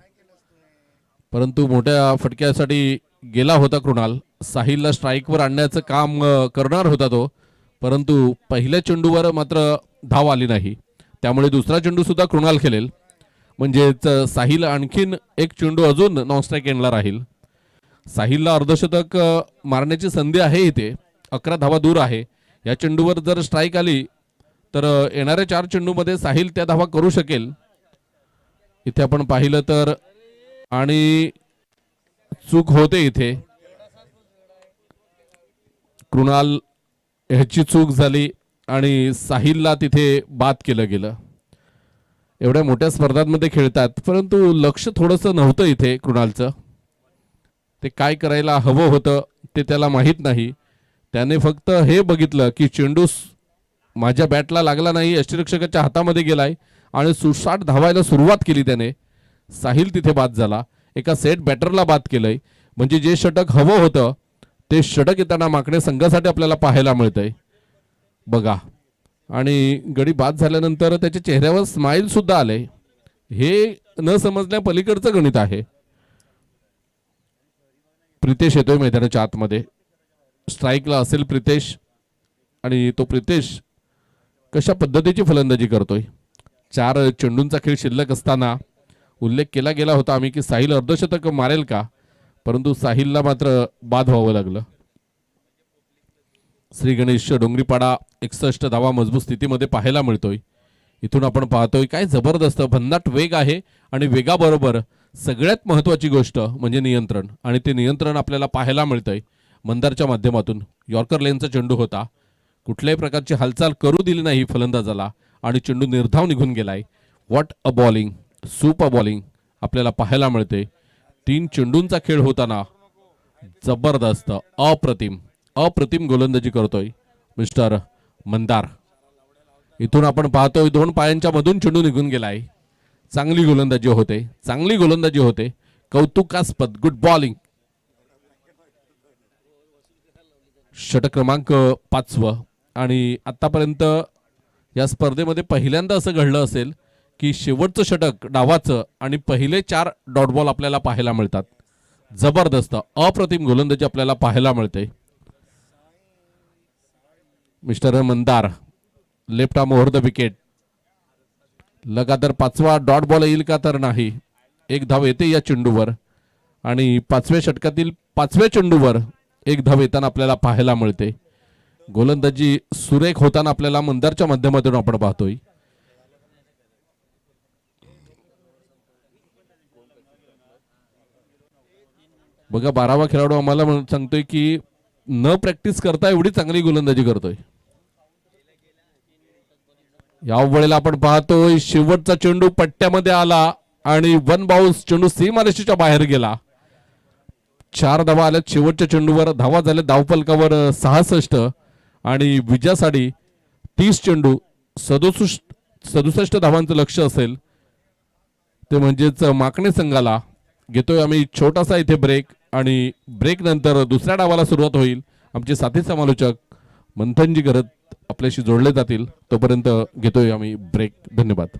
परंतु मोठ्या फटक्यासाठी गेला होता कृणाल. साहिलला स्ट्राईकवर आणण्याचं काम करणार होता तो, परंतु पहिल्या चेंडूवर मात्र धाव आली नाही. त्यामुळे दुसरा चेंडू सुद्धा कृणाल खेळेल. म्हणजेच साहिल आणखीन एक चेंडू अजून नॉन स्ट्राईक एंडला राहील. साहिलला अर्धशतक मारण्याची संधी आहे इथे. 11 धावा दूर आहे. या चेंडूवर जर स्ट्राईक आली तर येणाऱ्या 4 चेंडूमध्ये साहिल त्या धावा करू शकेल. इथे आपण पाहिलं तर आणि चूक होते इथे. कृणाल ह्याची चूक झाली आणि साहिलला तिथे बाद केलं गेलं. एवढ्या मोठ्या स्पर्धांमध्ये खेळतात, परंतु लक्ष थोडंसं नव्हतं इथे कृणालचं. ते काय करायला हवं होतं ते त्याला माहीत नाही. त्याने फक्त हे बघितलं की चेंडू माझ्या बॅटला लागला नाही, यष्टिरक्षकाच्या हातामध्ये गेलाय आणि सुसाट धावायला सुरुवात केली त्याने. साहिल तिथे बाद झाला. एका सेट बॅटरला बाद केलंय. म्हणजे जे षटक हवं होतं ते षटक येताना माकडे संघासाठी आपल्याला पाहायला मिळतंय बघा. आणि गडी बाद झाल्यानंतर त्याच्या चेहऱ्यावर स्माइल सुद्धा आले. हे न समजल्या पलीकडचं गणित आहे. प्रितेश येतोय मैदानाच्या आतमध्ये. स्ट्राईकला असेल प्रितेश आणि तो प्रितेश कशा पद्धतीची फलंदाजी करतोय. 4 चेंडूंचा खेळ शिल्लक असताना उल्लेख केला गेला होता आम्ही की साहिल अर्धशतक मारेल का, परंतु साहिलला मात्र बाद व्हावं लागलं. श्री गणेश डोंगरीपाडा 61 धावा मजबूत स्थितीमध्ये पाहायला मिळतोय. इथून आपण पाहतोय काय जबरदस्त भन्नाट वेग आहे आणि वेगाबरोबर सगळ्यात महत्त्वाची गोष्ट म्हणजे नियंत्रण, आणि ते नियंत्रण आपल्याला पाहायला मिळतंय मंदारच्या माध्यमातून. यॉर्कर लेनचा चेंडू होता. कुठल्याही प्रकारची हालचाल करू दिली नाही फलंदाजाला आणि चेंडू निर्धाव निघून गेलाय. What a bowling, super bowling आपल्याला पाहायला मिळते. 3 चेंडूंचा खेळ होताना जबरदस्त अप्रतिम गोलंदाजी करतोय मिस्टर मंदार. इथून आपण पाहतोय 2 पायांच्या मधून चेंडू निघून गेलाय. चांगली गोलंदाजी होते. कौतुकास्पद, गुड बॉलिंग. षटक क्रमांक 5 आणि आतापर्यंत या स्पर्धेमध्ये पहिल्यांदा असं घडलं असेल की शेवटचं षटक डावाचं आणि पहिले 4 डॉट बॉल आपल्याला पाहायला मिळतात. जबरदस्त अप्रतिम गोलंदाजी आपल्याला पाहायला मिळते. Mister Mandar left arm over the wicket. लगातार 5वा डॉट बॉल येईल का तर नाही. एक धाव येते या चेंडूवर आणि 5व्या षटकातील 5व्या चेंडूवर एक धाव येताना आपल्याला पाहायला मिळते. गोलंदाजी सुरेख होताना आपल्याला मंदारच्या माध्यमातून आपण पाहतोय. बघा 12वा खेळाडू आम्हाला सांगतोय की न प्रॅक्टिस करता एवढी चांगली गोलंदाजी करतोय. या वेळेला आपण पाहतोय शेवटचा चेंडू पट्ट्यामध्ये आला आणि वन बाउन्स चेंडू सीमारेषेच्या बाहेर गेला. 4 धावा आल्यात शेवटच्या चेंडूवर. धावा झाल्या धावफलकावर 66 आणि विजयासाठी 30 चेंडू 67 धावांचं लक्ष असेल ते म्हणजेच माकणे संघाला. घेतोय आम्ही छोटासा इथे ब्रेक आणि ब्रेक नंतर दुसऱ्या डावाला सुरुवात होईल. आमचे साथी समालोचक मंथनजी करत आपल्याशी जोडले जातील. तोपर्यंत घेतोय आम्ही ब्रेक. धन्यवाद.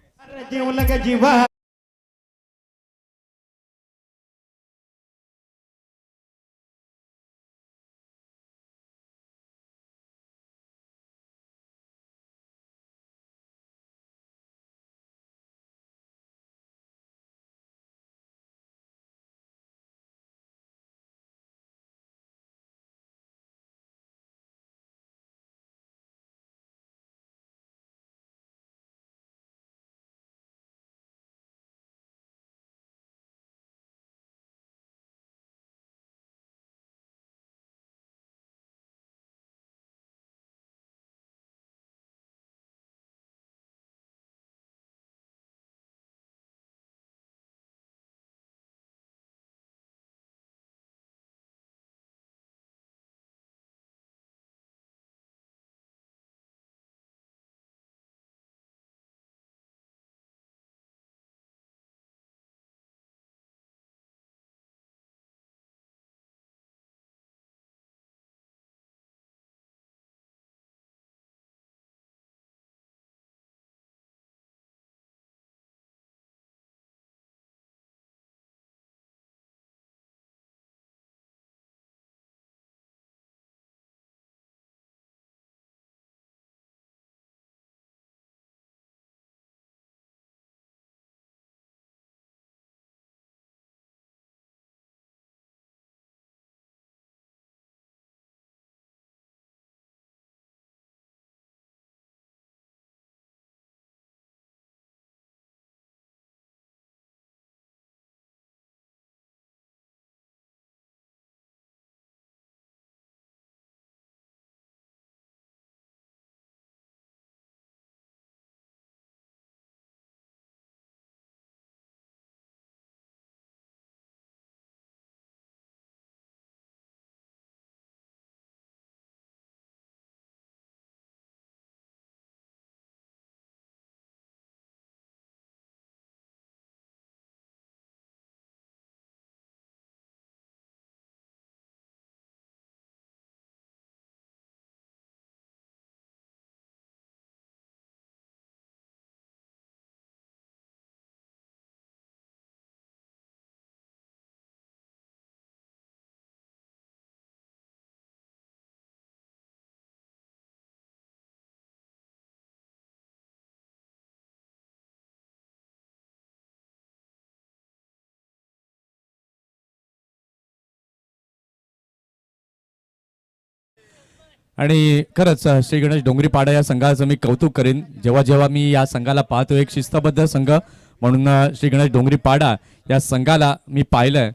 आणि खरंच श्री गणेश डोंगरी पाडा या संघाचं मी कौतुक करेन. जेव्हा जेव्हा मी या संघाला पाहतो, एक शिस्तबद्ध संघ म्हणून श्री गणेश डोंगरी पाडा या संघाला मी पाहिलंय.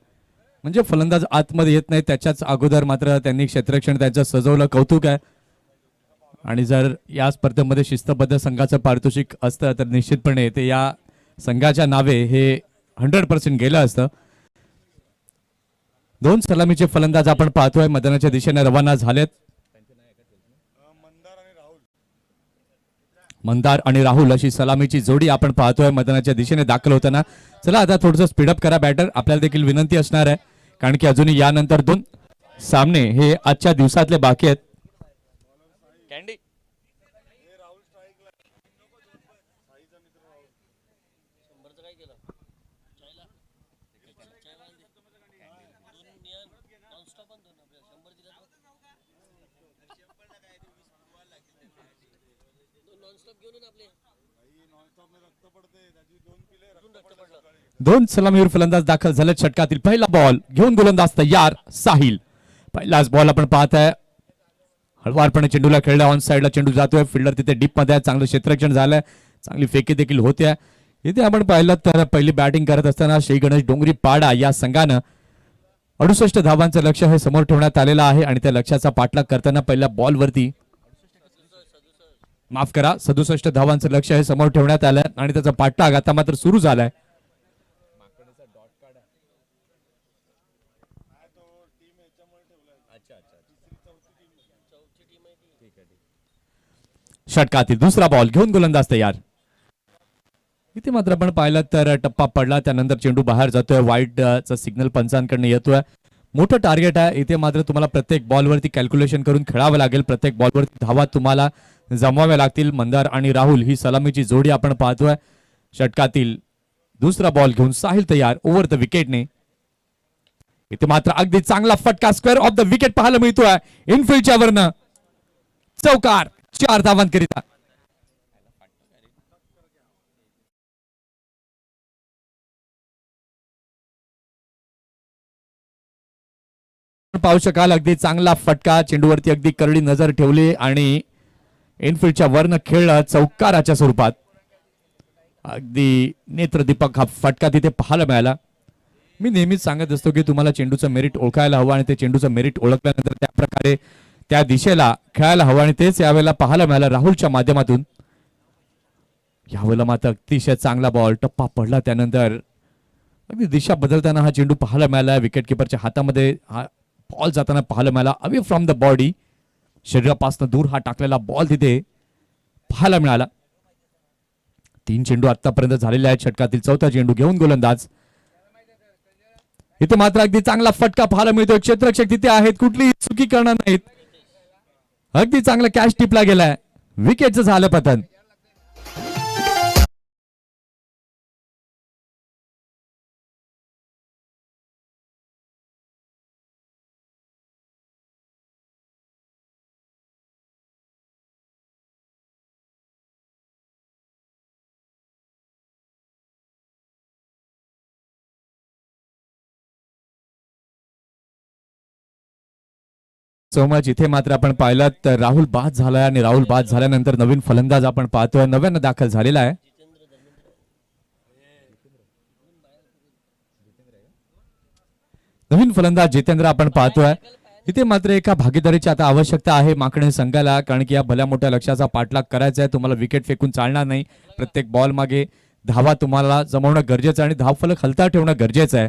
म्हणजे फलंदाज आतमध्ये येत नाही त्याच्याच अगोदर मात्र त्यांनी क्षेत्ररक्षण त्यांचं सजवलं. कौतुक आहे. आणि जर या स्पर्धेमध्ये शिस्तबद्ध संघाचं पारितोषिक असतं तर निश्चितपणे ते या संघाच्या नावे हे 100% गेलं असतं. 2 सलामीचे फलंदाज आपण पाहतोय मैदानाच्या दिशेने रवाना झालेत. मंदार आणि राहुल अशी सलामीची जोडी आपण पाहतोय मैदानाच्या दिशेने दाखल होताना. चला आता थोडंसं स्पीडअप करा बॅटर. आपल्याला देखील विनंती असणार आहे कारण की अजूनही यानंतर 2 सामने हे आजच्या दिवसातले बाकी आहेत. कॅन्डी दोन सलामीवर फलंदाज दाखल झाले. षटकातील पहिला बॉल घेऊन गोलंदाज तयार साहिल. पहिलाच बॉल आपण पाहत आहे. हळवारपणे चेंडूला खेळला. ऑन साइडला चेंडू जातोय. फिल्डर तिथे डीप मध्ये आहे. चांगलं क्षेत्ररक्षण झालंय. चांगली फेकी देखील होते. इथे आपण पाहिलं तर पहिली बॅटिंग करत असताना श्री गणेश डोंगरी पाडा या संघानं 68 धावांचं लक्ष्य हे समोर ठेवण्यात आलेलं आहे आणि त्या लक्ष्याचा पाठलाग करताना पहिल्या बॉलवरती 67 धावांचं लक्ष्य हे समोर ठेवण्यात आलं आणि त्याचा पाठलाग आता मात्र सुरू झालाय. षटकातील दुसरा बॉल घेऊन गोलंदाज तयार. इथे मात्र आपण पाहिलं तर टप्पा पडला. त्यानंतर चेंडू बाहेर जातोय. वाईडचा सिग्नल पंचांकडनं येतोय. मोठं टार्गेट आहे. इथे मात्र तुम्हाला प्रत्येक बॉलवरती कॅल्क्युलेशन करून खेळावं लागेल. प्रत्येक बॉलवरती धावा तुम्हाला जमवाव्या लागतील. मंदार आणि राहुल ही सलामीची जोडी आपण पाहतोय. षटकातील दुसरा बॉल घेऊन साहिल तयार ओव्हर द विकेटने. इथे मात्र अगदी चांगला फटका स्क्वेअर ऑफ द विकेट पाहायला मिळतोय. इनफिल्डच्या वरनं चौकार 4 धावांकरिता. पाहू शकाल अगदी चांगला फटका. चेंडूवरती अगदी करडी नजर ठेवली आणि इनफिल्डच्या वरनं खेळलं चौकाराच्या स्वरूपात. अगदी नेत्रदीपक हा फटका तिथे पाहायला मिळाला. मी नेहमीच सांगत असतो की तुम्हाला चेंडूचं मेरिट ओळखायला हवं आणि ते चेंडूचं मेरिट ओळखल्यानंतर त्या प्रकारे त्या दिशेला खेळायला हवं आणि तेच यावेळेला पाहायला मिळालं राहुलच्या माध्यमातून. यावेळेला मात्र अतिशय चांगला बॉल टप्पा पडला. त्यानंतर अगदी दिशा बदलताना हा चेंडू पाहायला मिळाला. विकेट किपरच्या हातामध्ये हा बॉल जाताना पाहायला मिळाला. अवे फ्रॉम द बॉडी शरीरापासून दूर हा टाकलेला बॉल तिथे पाहायला मिळाला. 3 चेंडू आतापर्यंत झालेले आहेत. षटकातील चौथा चेंडू घेऊन गोलंदाज. इथे मात्र अगदी चांगला फटका पाहायला मिळतोय. क्षेत्ररक्षक तिथे आहेत. कुठलीही चुकी करणार नाहीत. अगदी चांगला कॅच टिपला गेलाय. विकेटचं झालं पतन. So much. इथे मात्र आपण पाहिलं तर राहुल बाद झालाय आणि राहुल बाद झाल्यानंतर नवीन फलंदाज आपण पाहतोय. नव्यानं दाखल झालेला आहे. नवीन फलंदाज जितेंद्र आपण पाहतोय. इथे मात्र एका भागीदारीची आता आवश्यकता आहे माकडे संघाला, कारण की या भल्या मोठ्या लक्ष्याचा पाठलाग करायचा आहे. तुम्हाला विकेट फेकून चालणार नाही. प्रत्येक बॉल मागे धावा तुम्हाला जमवणं गरजेचं आहे आणि धावफलक हलता ठेवणं गरजेचं आहे.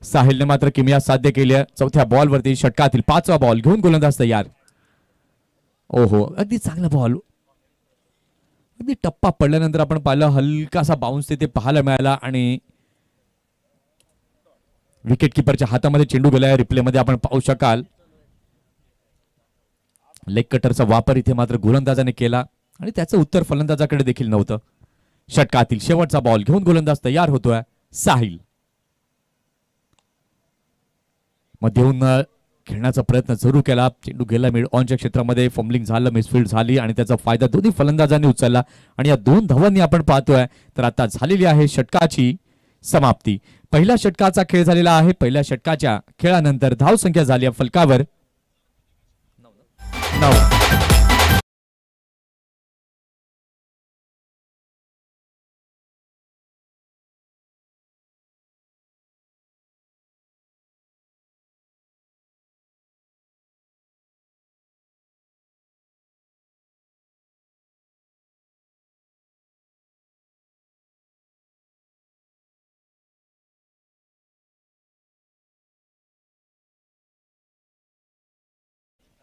साहिलने मात्र किमया साध्य केली आहे. चौथ्या बॉलवरती षटकातील 5वा बॉल घेऊन गोलंदाज तयार. ओहो अगदी चांगला बॉल. अगदी टप्पा पडल्यानंतर आपण पाहिलं हलकासा बाउन्स तिथे पाहायला मिळाला आणि विकेट किपरच्या हातामध्ये चेंडू गेलाय. रिप्ले मध्ये आपण पाहू शकाल लेग कटरचा वापर इथे मात्र गोलंदाजाने केला आणि त्याचं उत्तर फलंदाजाकडे देखील नव्हतं. षटकातील शेवटचा बॉल घेऊन गोलंदाज तयार होतोय साहिल. मध्येहून खेळण्याचा प्रयत्न सुरू केला. चेंडू गेला मिड ऑनच्या क्षेत्रामध्ये. फंबलिंग झालं, मिसफील्ड झाली आणि त्याचा फायदा दोन्ही फलंदाजांनी उचलला आणि या 2 धावांनी आपण पाहतोय तर आता झालेली आहे षटकाची समाप्ती. पहिल्या षटकाचा खेळ झालेला आहे. पहिल्या षटकाच्या खेळानंतर धावसंख्या झाली आहे फलकावर 9.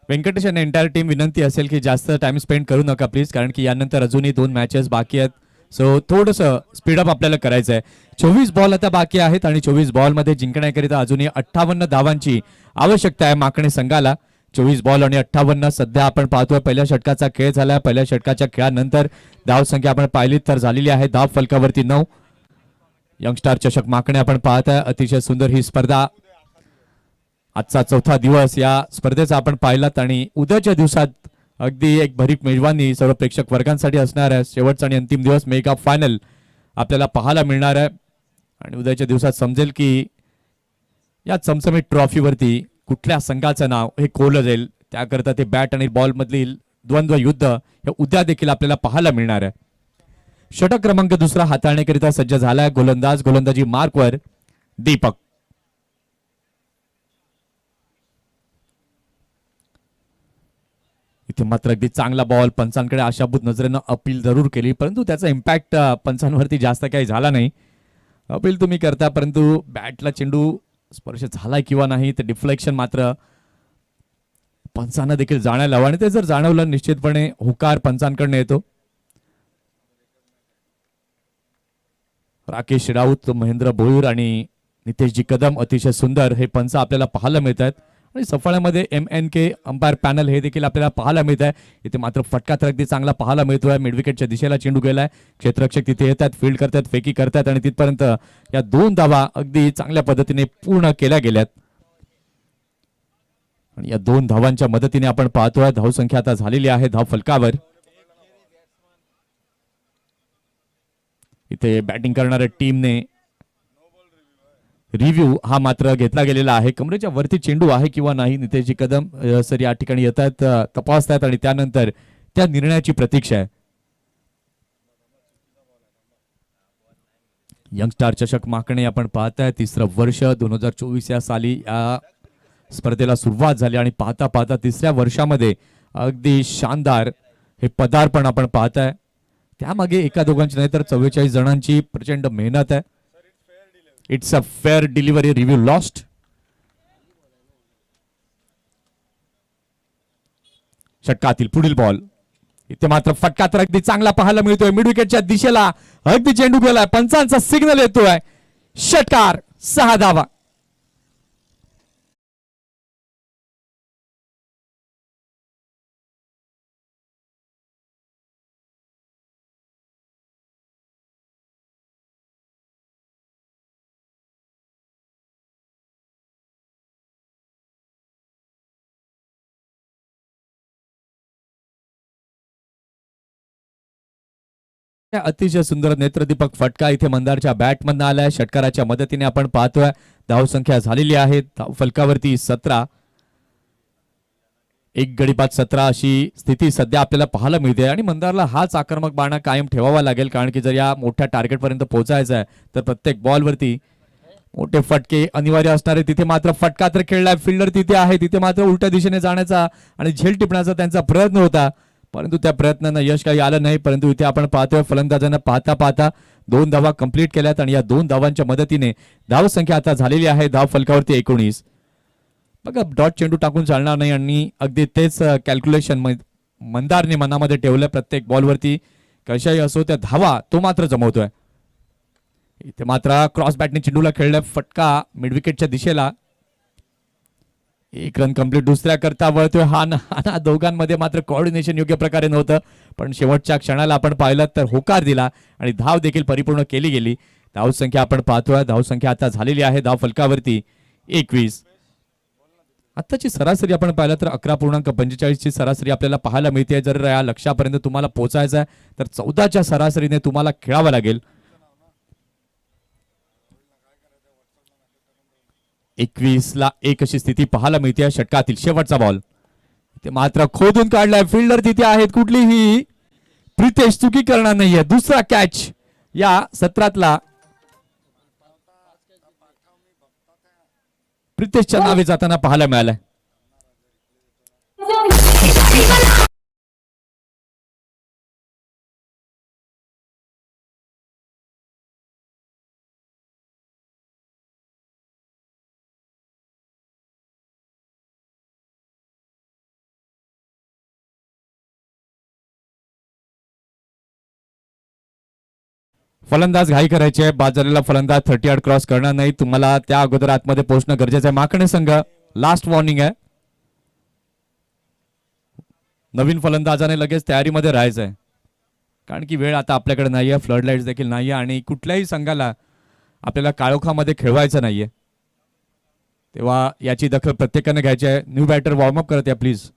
व्यंकटेश आणि एंटायर टीम विनंती असेल की जास्त टाइम स्पेंड करू नका प्लीज, कारण की यानंतर अजूनही 2 मॅचेस बाकी आहेत. सो थोडंसं स्पीडअप आपल्याला करायचं आहे. 24 बॉल आता बाकी आहेत आणि 24 बॉलमध्ये जिंकण्याकरिता अजूनही 58 धावांची आवश्यकता आहे माकणे संघाला. 24 बॉल आणि 58 सध्या आपण पाहतोय. पहिल्या षटकाचा खेळ झाला. पहिल्या षटकाच्या खेळानंतर धावसंख्या आपण पाहिली तर झालेली आहे धाव फलकावरती 9. यंगस्टार चषक माकणे आपण पाहत आहे. अतिशय सुंदर ही स्पर्धा. आजचा 4था दिवस या स्पर्धेचा आपण पाहिलात आणि उद्याच्या दिवसात अगदी एक भरीक मेजवानी सर्व प्रेक्षक वर्गांसाठी असणार आहे. शेवटचा आणि अंतिम दिवस मेगा फायनल आपल्याला पाहायला मिळणार आहे आणि उद्याच्या दिवसात समजेल की या चमचमीत ट्रॉफीवरती कुठल्या संघाचं नाव हे कोरलं जाईल. त्याकरता ते बॅट आणि बॉल मधील द्वंद्व युद्ध हे उद्या देखील आपल्याला पाहायला मिळणार आहे. षटक क्रमांक दुसरा हाताळण्याकरिता सज्ज झालाय गोलंदाज. गोलंदाजी मार्कवर दीपक. इथे मात्र अगदी चांगला बॉल. पंचांकडे आशाभूत नजरेनं अपील जरूर केली परंतु त्याचा इम्पॅक्ट पंचांवरती जास्त काही झाला नाही. अपील तुम्ही करता परंतु बॅटला चेंडू स्पर्श झालाय किंवा नाही ते डिफ्लेक्शन मात्र पंचांना देखील जाणायला हवं आणि ते जर जाणवलं निश्चितपणे होकार पंचांकडनं येतो. राकेश राऊत, महेंद्र भोईर आणि नितेशजी कदम अतिशय सुंदर हे पंच आपल्याला पाहायला मिळत आहेत आणि सफाळ्यामध्ये MNK अंपायर पॅनल हे देखील आपल्याला पाहायला मिळत आहे. इथे मात्र फटका तर अगदी चांगला पाहायला मिळतोय. मिडविकेटच्या दिशेला चेंडू गेलाय. क्षेत्ररक्षक तिथे येतात, फील्ड करतात, फेकी करतात आणि तिथपर्यंत या 2 धावा अगदी चांगल्या पद्धतीने पूर्ण केल्या गेल्यात आणि या 2 धावांच्या मदतीने आपण पाहतोय धावसंख्या आता झालेली आहे धाव फलकावर. इथे बॅटिंग करणाऱ्या टीमने रिव्ह्यू हा मात्र घेतला गेलेला आहे. कमरेच्या वरती चेंडू आहे किंवा नाही नितेशजी कदम सर या ठिकाणी येतात, तपासतात आणि त्यानंतर त्या निर्णयाची प्रतीक्षा आहे. यंगस्टार चषक माकणे आपण पाहताय 3रं वर्ष 2024 या साली या स्पर्धेला सुरुवात झाली आणि पाहता पाहता 3ऱ्या वर्षामध्ये अगदी शानदार हे पदार्पण आपण पाहताय. त्यामागे एका दोघांची नाही तर 44 जणांची प्रचंड मेहनत आहे. It's a fair delivery. Review lost. षटकातील पुढील बॉल. इथे मात्र फटका तर अगदी चांगला पाहायला मिळतोय. मिड विकेटच्या दिशेला अगदी चेंडू गेलाय. पंचांचा सिग्नल येतोय. षटकार. 6 धावा. अतिशय सुंदर नेत्रदीपक फटका इथे मंदारच्या बॅटमधनं आलाय. षटकाराच्या मदतीने आपण पाहतोय धावसंख्या झालेली आहे धाव फलकावरती 17. एक गडी बाद 17 अशी स्थिती सध्या आपल्याला पाहायला मिळते आणि मंदारला हाच आक्रमक बाणा कायम ठेवावा लागेल कारण की जर या मोठ्या टार्गेट पर्यंत पोहोचायचं आहे तर प्रत्येक बॉलवरती मोठे फटके अनिवार्य असणार आहे. तिथे मात्र फटका तर खेळलाय. फिल्डर तिथे आहे. तिथे मात्र उलट्या दिशेने जाण्याचा आणि झेल टिपण्याचा त्यांचा प्रयत्न होता परंतु त्या प्रयत्नांना यश काही आलं नाही. परंतु इथे आपण पाहतोय फलंदाजांना पाहता पाहता 2 धावा कंप्लीट केल्यात आणि या 2 धावांच्या मदतीने धावसंख्या आता झालेली आहे धाव फलकावरती 19. बघा डॉट चेंडू टाकून चालणार नाही आणि अगदी तेच कॅल्क्युलेशन मंदारने मनामध्ये ठेवलं. प्रत्येक बॉलवरती कशाही असो त्या धावा तो मात्र जमवतोय. इथे मात्र क्रॉस बॅटने चेंडूला खेळलाय. फटका मिडविकेटच्या दिशेला. 1 रन कंप्लीट. दुसऱ्या करता वळतोय. हा दोघांमध्ये मात्र कोऑर्डिनेशन योग्य प्रकारे नव्हतं पण शेवटच्या क्षणाला आपण पाहिलं तर होकार दिला आणि धाव देखील परिपूर्ण केली गेली. धावसंख्या आपण पाहतोय धावसंख्या आता झालेली आहे धाव फलकावरती 21. आताची सरासरी आपण पाहिलं तर 11.45 ची सरासरी आपल्याला पाहायला मिळते. जर या लक्ष्यापर्यंत तुम्हाला पोहोचायचं आहे तर 14च्या सरासरीने तुम्हाला खेळावं लागेल. 21ला 1 अशी स्थिती पाहायला मिळते. षटकातील शेवटचा बॉल. ते मात्र खोदून काढलाय. फिल्डर तिथे आहेत. कुठलीही प्रितेश चुकी करणार नाहीये. दुसरा कॅच या सत्रातला प्रितेशच्या नावे जाताना पाहायला मिळालाय. फलंदाज घाई करायचे. बाद झालेला फलंदाज 30 यार्ड क्रॉस करणार नाही. तुम्हाला त्या अगोदर आतमध्ये पोहोचणं गरजेचं आहे. माकणे संघ लास्ट वॉर्निंग आहे. नवीन फलंदाजाने लगेच तयारीमध्ये राहायचं आहे कारण की वेळ आता आपल्याकडे नाहीये. फ्लड लाईट्स देखील नाहीये आणि कुठल्याही संघाला आपल्याला काळोखामध्ये खेळवायचं नाहीये. तेव्हा याची दखल प्रत्येकाने घ्यायची आहे. न्यू बॅटर वॉर्मअप करत या प्लीज.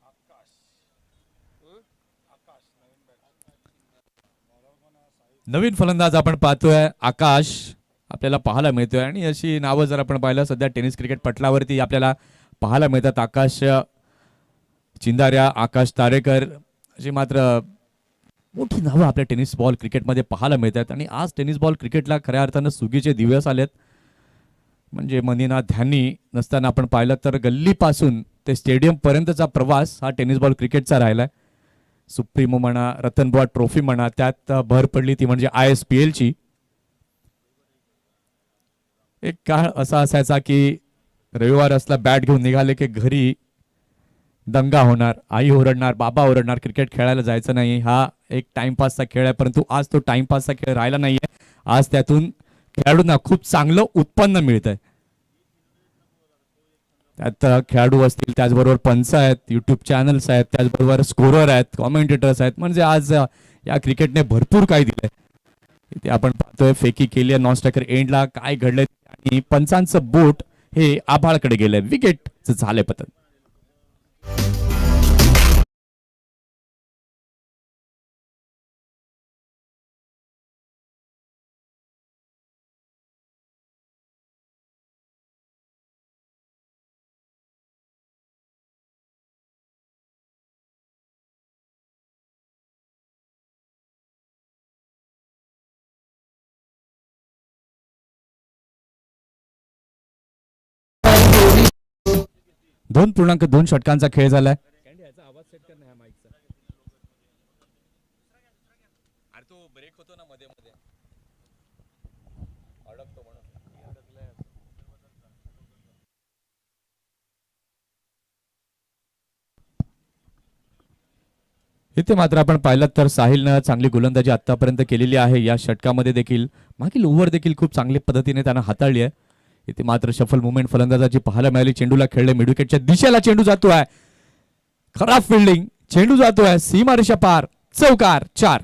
नवीन फलंदाज आपण पाहतोय आकाश आपल्याला पाहायला मिळतोय आणि अशी नावं जर आपण पाहिलं सध्या टेनिस क्रिकेट पटलावरती आपल्याला पाहायला मिळतात. आकाश चिंदार्या, आकाश तारेकर अशी मात्र मोठी नावं आपल्या टेनिस बॉल क्रिकेटमध्ये पाहायला मिळतात. आणि आज टेनिस बॉल क्रिकेटला खऱ्या अर्थानं सुगीचे दिवस आलेत. म्हणजे मनीना ध्यानी नसताना आपण पाहिलं तर गल्लीपासून ते स्टेडियम पर्यंतचा प्रवास हा टेनिस बॉल क्रिकेटचा राहिलाय. सुप्रीमो म्हणा, रतन बुवा ट्रॉफी म्हणा, त्यात भर पडली ती म्हणजे ISPL ची. एक काळ असा असायचा की रविवार असला बॅट घेऊन निघाले की घरी दंगा होणार, आई ओरडणार, बाबा ओरडणार, क्रिकेट खेळायला जायचं नाही. हा एक टाइमपासचा खेळ आहे, परंतु आज तो टाइमपासचा खेळ राहिला नाहीये. आज त्यातून खेळाडूंना खूप चांगलं उत्पन्न मिळतंय. त्यात खेळाडू असतील, त्याचबरोबर पंच आहेत, युट्यूब चॅनल्स आहेत, त्याचबरोबर स्कोरर आहेत, कॉमेंटेटर्स आहेत. म्हणजे आज या क्रिकेटने भरपूर काही दिलंय. इथे आपण पाहतोय फेकी केली आहे नॉन-स्ट्रायकर एंडला, काय घडलंय आणि पंचांचं बोट हे आभाळकडे गेलंय. विकेट झाले पतन. दोन 2.2 षटकांचा खेळ झालाय. तो ब्रेक होतो ना मध्ये मध्ये अडकतो म्हणून. इथे मात्र आपण पाहिलं तर साहिलनं चांगली गोलंदाजी आतापर्यंत केलेली आहे. या षटकामध्ये देखील मागील ओव्हर देखील खूप चांगल्या पद्धतीने त्यानं हाताळली आहे. इथे मात्र शफल मुवमेंट फलंदाजाची पाहायला मिळाली. चेंडूला खेळले, मिडविकेटच्या दिशेला चेंडू जातोय, खराब फिल्डिंग, चेंडू जातोय सीमारेषा पार, चौकार, 4.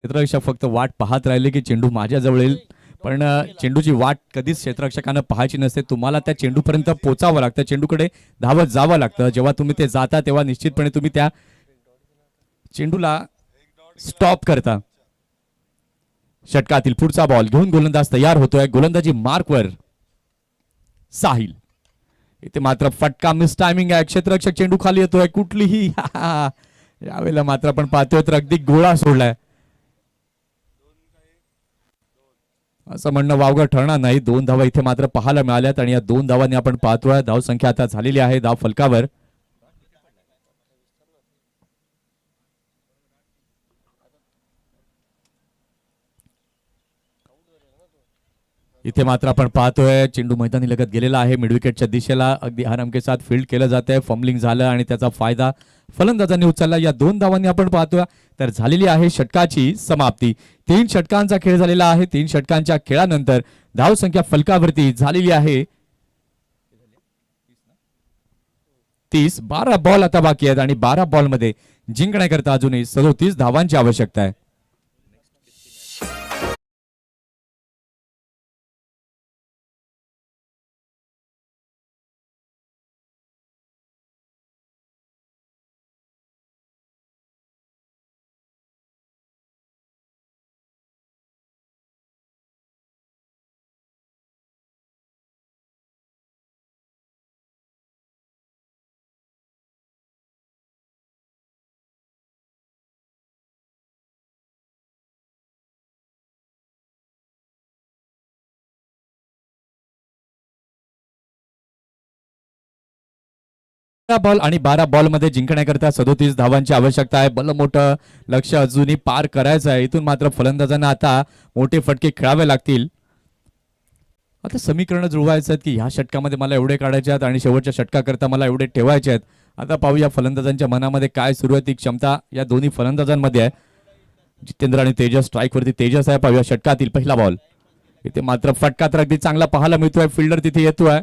क्षेत्ररक्षक फक्त वाट पाहत राहिले की चेंडू माझ्याजवळ येईल, पण चेंडूची वाट कधीच क्षेत्ररक्षकानं पाहायची नसते. तुम्हाला त्या चेंडूपर्यंत पोचावं लागतं, चेंडूकडे धावत जावं लागतं. जेव्हा तुम्ही ते जाता तेव्हा निश्चितपणे तुम्ही त्या चेंडूला स्टॉप करता. षटकातील पुढचा बॉल घेऊन गोलंदाज तयार होतोय. गोलंदाजी मार्कवर साहिल. इथे मात्र फटका, मिस टायमिंग आहे. क्षेत्ररक्षक चेंडू खाली येतोय, कुठलीही यावेळेला मात्र आपण पाहतोय तर अगदी गोळा सोडलाय. असं म्हणणं वावगं ठरणार नाही. 2 धावा इथे मात्र पाहायला मिळाल्यात आणि या 2 धावांनी आपण पाहतोय धाव संख्या आता झालेली आहे धाव फलकावर. इथे मात्र आपण पाहतोय चेंडू मैदानी लगत गेलेला आहे. मिडविकेटच्या दिशेला अगदी आराम के साथ फील्ड केलं जात आहे. फंबलिंग झालं आणि त्याचा फायदा फलंदाजांनी उचलला. या 2 धावांनी आपण पाहतोय तर झालेली आहे षटकाची समाप्ती. 3 षटकांचा खेळ झालेला आहे. 3 षटकांच्या खेळानंतर धाव संख्या फलकावरती झालेली आहे 30. 12 बॉल आता बाकी आहेत आणि 12 बॉल मध्ये जिंकण्याकरता अजूनही 37 धावांची आवश्यकता आहे. बॉल आणि 12 बॉल मध्ये जिंकण्याकरता 37 धावांची आवश्यकता आहे. भलं मोठं लक्ष अजूनही पार करायचं आहे. इथून मात्र फलंदाजांना आता मोठे फटके खेळावे लागतील. आता समीकरण जुळवायचं आहेत की ह्या षटकामध्ये मला एवढे काढायचे आहेत आणि शेवटच्या षटकाकरता मला एवढे ठेवायचे आहेत. आता पाहूया फलंदाजांच्या मनामध्ये काय सुरू आहे. ती क्षमता या दोन्ही फलंदाजांमध्ये आहे. जितेंद्र आणि तेजस स्ट्राईकवरती तेजस आहे. पाहूया षटकातील पहिला बॉल. इथे मात्र फटका तर अगदी चांगला पाहायला मिळतोय. फिल्डर तिथे येतोय.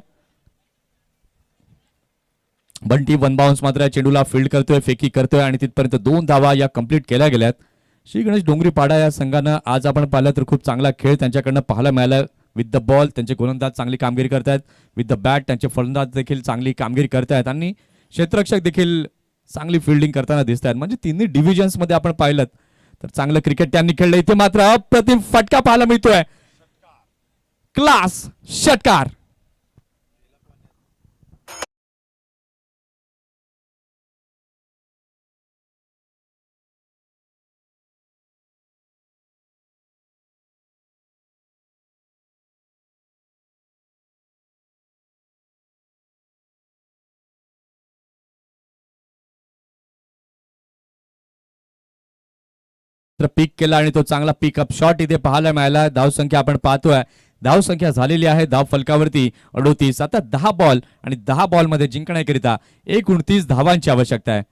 बंटी वन बाउन्स मात्र या चेंडूला फील्ड करतोय, फेकी करतोय आणि तिथपर्यंत 2 धावा या कंप्लीट केल्या गेल्यात. श्री गणेश डोंगरी पाडा या संघानं आज आपण पाहिलं तर खूप चांगला खेळ त्यांच्याकडनं पाहायला मिळाला. विथ द बॉल त्यांचे गोलंदाज चांगली कामगिरी करतायत, विथ द बॅट त्यांचे फलंदाज देखील चांगली कामगिरी करतायत आणि क्षेत्ररक्षक देखील चांगली फिल्डिंग करताना दिसत आहेत. म्हणजे तिन्ही डिव्हिजन्स मध्ये आपण पाहिलं तर चांगलं क्रिकेट त्यांनी खेळलं. इथे मात्र अप्रतिम फटका पाहायला मिळतोय, क्लास षटकार. पीक केला आणि तो चांगला पिकअप शॉट इथे पाहायला मिळाला. धावसंख्या आपण पाहतोय, धावसंख्या झालेली आहे धाव फलकावरती 38. आता 10 बॉल आणि 10 बॉल मध्ये जिंकण्याकरिता 29 धावांची आवश्यकता आहे.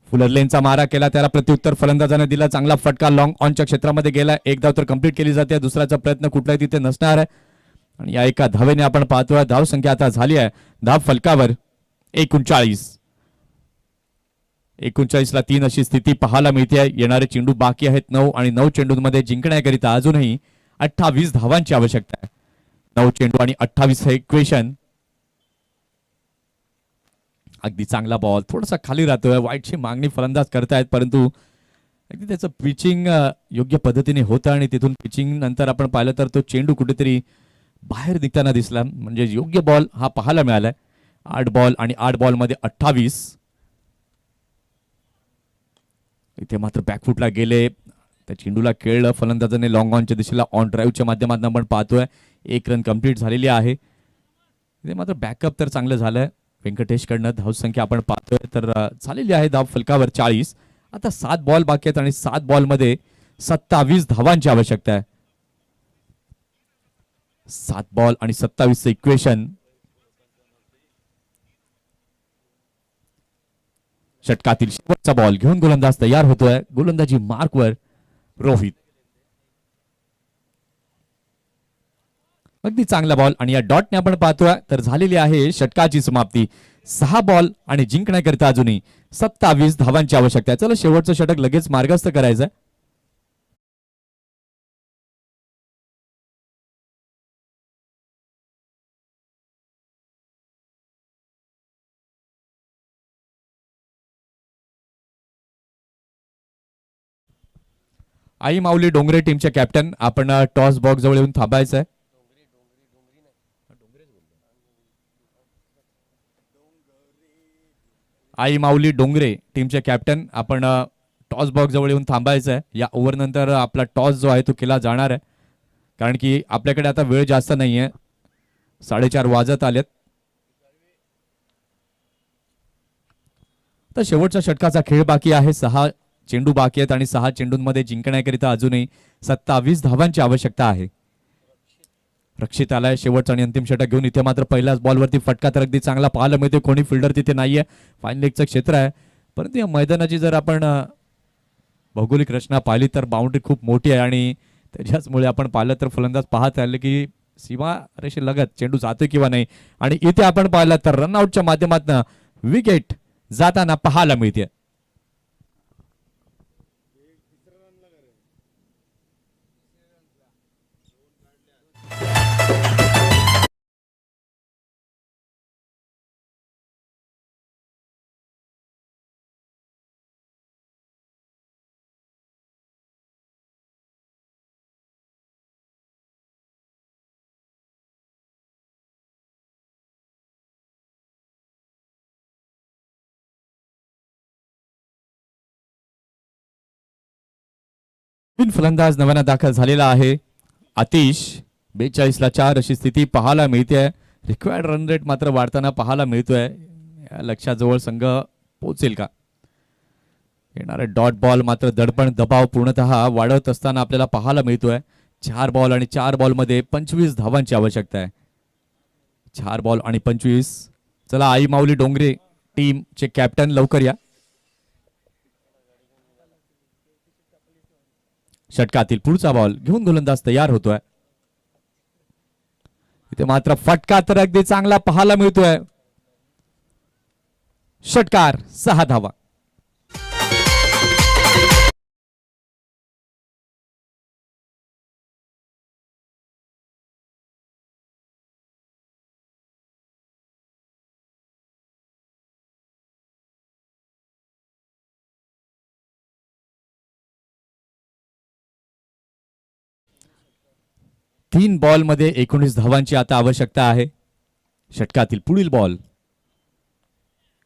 फुलर लेनचा मारा केला, त्याला प्रत्युत्तर फलंदाजाने दिला. चांगला फटका लॉंग ऑनच्या क्षेत्रामध्ये गेला. एक धाव तर कंप्लीट केली जाते, दुसऱ्याचा प्रयत्न कुठलाही तिथे नसणार आहे आणि या एका धावेने आपण पाहतोय धावसंख्या आता झाली आहे धाव फलकावर 39. 39ला 3 अशी स्थिती पाहायला मिळते. येणारे चेंडू बाकी आहेत 9 आणि 9 चेंडूंमध्ये जिंकण्याकरिता अजूनही 28 धावांची आवश्यकता आहे. 9 चेंडू आणि 28 हे इक्वेशन. अगदी चांगला बॉल थोडासा खाली राहतोय, वाईटची मागणी फलंदाज करतायत परंतु अगदी त्याचं पिचिंग योग्य पद्धतीने होतं आणि तिथून पिचिंग नंतर आपण पाहिलं तर तो चेंडू कुठेतरी बाहेर निघताना दिसला. म्हणजे योग्य बॉल हा पाहायला मिळालाय. 8 बॉल आणि 8 बॉल मध्ये 28. इथे मात्र बॅकफुटला गेले, त्या चेंडूला खेळलं फलंदाजाने लॉंग ऑनच्या दिशेला. ऑन ड्राईव्हच्या माध्यमातून आपण पाहतोय 1 रन कंप्लीट झालेली आहे. इथे मात्र बॅकअप तर चांगलं झालंय व्यंकटेशकडनं. धावसंख्या आपण पाहतोय तर झालेली आहे धाव फलकावर 40. आता 7 बॉल बाकी आहेत आणि 7 बॉल मध्ये 27 धावांची आवश्यकता आहे. 7 बॉल आणि 27 इक्वेशन. षटकातील शेवटचा बॉल घेऊन गोलंदाज तयार होतोय. गोलंदाजी मार्कवर रोहित. अगदी चांगला बॉल आणि या डॉटने आपण पाहतोय तर झालेली आहे षटकाची समाप्ती. 6 बॉल आणि जिंकण्याकरिता अजूनही 27 धावांची आवश्यकता आहे. चला शेवटचं षटक लगेच मार्गस्थ करायचंय. आई माऊली डोंगरे टीमचे कॅप्टन आपण टॉस बॉक्स जवळ येऊन थांबायचं आहे. आई माऊली डोंगरे टीमचे कॅप्टन आपण टॉस बॉक्स जवळ येऊन थांबायचं आहे. या ओव्हर नंतर आपला टॉस जो आहे तो केला जाणार आहे कारण की आपल्याकडे आता वेळ जास्त नाहीये, 4:30 वाजत आलेत. तर शेवटच्या षटकाचा खेळ बाकी आहे. 6 चेंडू बाकी आहेत आणि 6 चेंडूंमध्ये जिंकण्याकरिता अजूनही 27 धावांची आवश्यकता आहे. रक्षित आलाय शेवटचा आणि अंतिम षटक घेऊन. इथे मात्र पहिल्याच बॉलवरती फटका तर अगदी चांगला पाहायला मिळते. कोणी फिल्डर तिथे नाहीये, फाईन लेगचं क्षेत्र आहे परंतु या मैदानाची जर आपण भौगोलिक रचना पाहिली तर बाउंड्री खूप मोठी आहे आणि त्याच्याचमुळे आपण पाहिलं तर फलंदाज पाहत आले की सीमा रेषे लगत चेंडू जातोय किंवा नाही आणि इथे आपण पाहिलं तर रनआउटच्या माध्यमातून विकेट जाताना पाहायला मिळते. फलंदाज नव्यानं दाखल झालेला आहे आतिश. 42ला 4 अशी स्थिती पाहायला मिळते. रिक्वायर्ड रन रेट मात्र वाढताना पाहायला मिळतोय. या लक्षाजवळ संघ पोहोचेल का? येणारे डॉट बॉल मात्र दडपण दबाव पूर्णतः वाढवत असताना आपल्याला पाहायला मिळतोय. 4 बॉल आणि 4 बॉल मध्ये 25 धावांची आवश्यकता आहे. 4 बॉल आणि 25. चला आई माऊली डोंगरे टीमचे कॅप्टन लवकर या. षटकातील पुढचा बॉल घेऊन गोलंदाज तयार होतोय. इथे मात्र फटका तर अगदी चांगला पाहायला मिळतोय. षटकार 6 धावा. तीन बॉल मध्ये 19 धावांची आता आवश्यकता आहे. षटकातील पुढील बॉल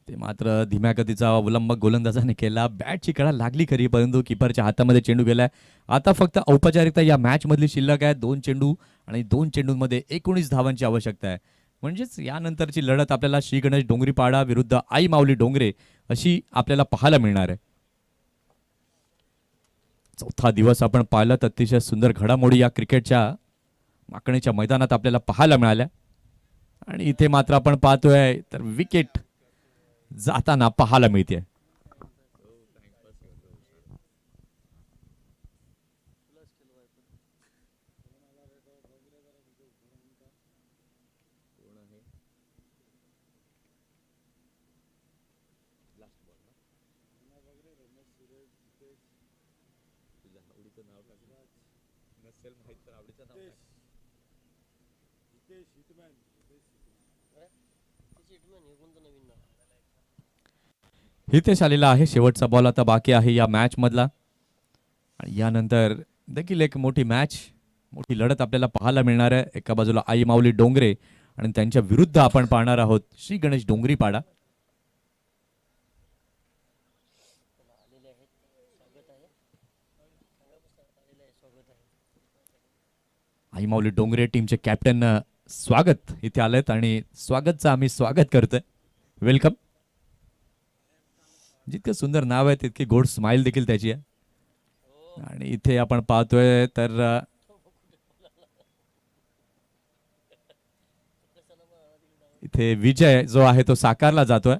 ते मात्र धीम्या गतीचा अवलंब गोलंदाजाने केला. बॅटची कडा लागली खरी, परंतु किपरच्या हातामध्ये चेंडू गेलाय. आता फक्त औपचारिकता या मॅच मधली शिल्लक आहे. 2 चेंडू आणि 2 चेंडूंमध्ये 19 धावांची आवश्यकता आहे. म्हणजेच यानंतरची लढत आपल्याला श्री गणेश डोंगरीपाडा विरुद्ध आई माऊली डोंगरे अशी आपल्याला पाहायला मिळणार आहे. चौथा दिवस आपण पाहिलं तर अतिशय सुंदर घडामोडी या क्रिकेटच्या माकणीच्या मैदानात आपल्याला पाहायला मिळाल्या. आणि इथे मात्र आपण पाहतोय तर विकेट जाताना पाहायला मिळते. हितेश आलेला आहे. शेवटचा बॉल आता बाकी आहे या मॅच मधला. आणि यानंतर देखील एक मोठी मॅच, मोठी लढत आपल्याला पाहायला मिळणार आहे. एका बाजूला आई माऊली डोंगरे आणि त्यांच्या विरुद्ध आपण पाहणार आहोत श्री गणेश डोंगरीपाडा. आई माऊली डोंगरे टीमचे कॅप्टन स्वागत इथे आलेत आणि स्वागतचं आम्ही स्वागत करतोय. वेलकम. जितकं सुंदर नाव आहे तितकी गोड स्माइल देखील त्याची आहे. आणि इथे आपण पाहतोय तर इथे विजय जो आहे तो साकारला जातोय.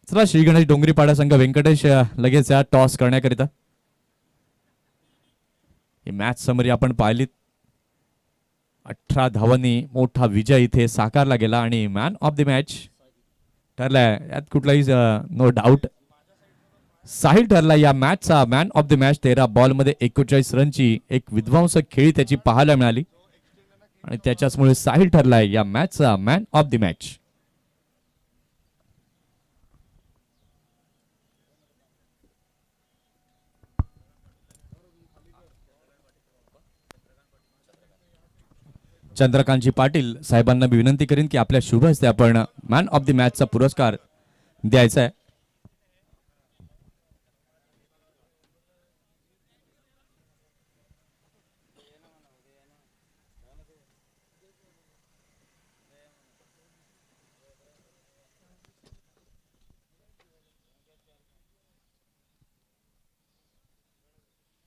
चला श्री गणेश डोंगरीपाडा संघ व्यंकटेश लगेच या टॉस करण्याकरिता. ही मॅच समरी आपण पाहिली. 18 धावांनी मोठा विजय इथे साकारला गेला आणि मॅन ऑफ द मॅच ठरलाय. यात कुठलाही नो डाऊट साहिल ठरला या मॅचचा man of the match. 13 ball मध्ये 41 रनची एक विध्वंसक खेळी त्याची पाहायला मिळाली आणि त्याच्याचमुळे साहिल ठरलाय या मॅचचा man of the match. Chandrakantji Patil साहेबांना मी विनंती करीन की आपल्या शुभ हस्ते आपण मॅन ऑफ द मॅचचा पुरस्कार द्यायचा आहे.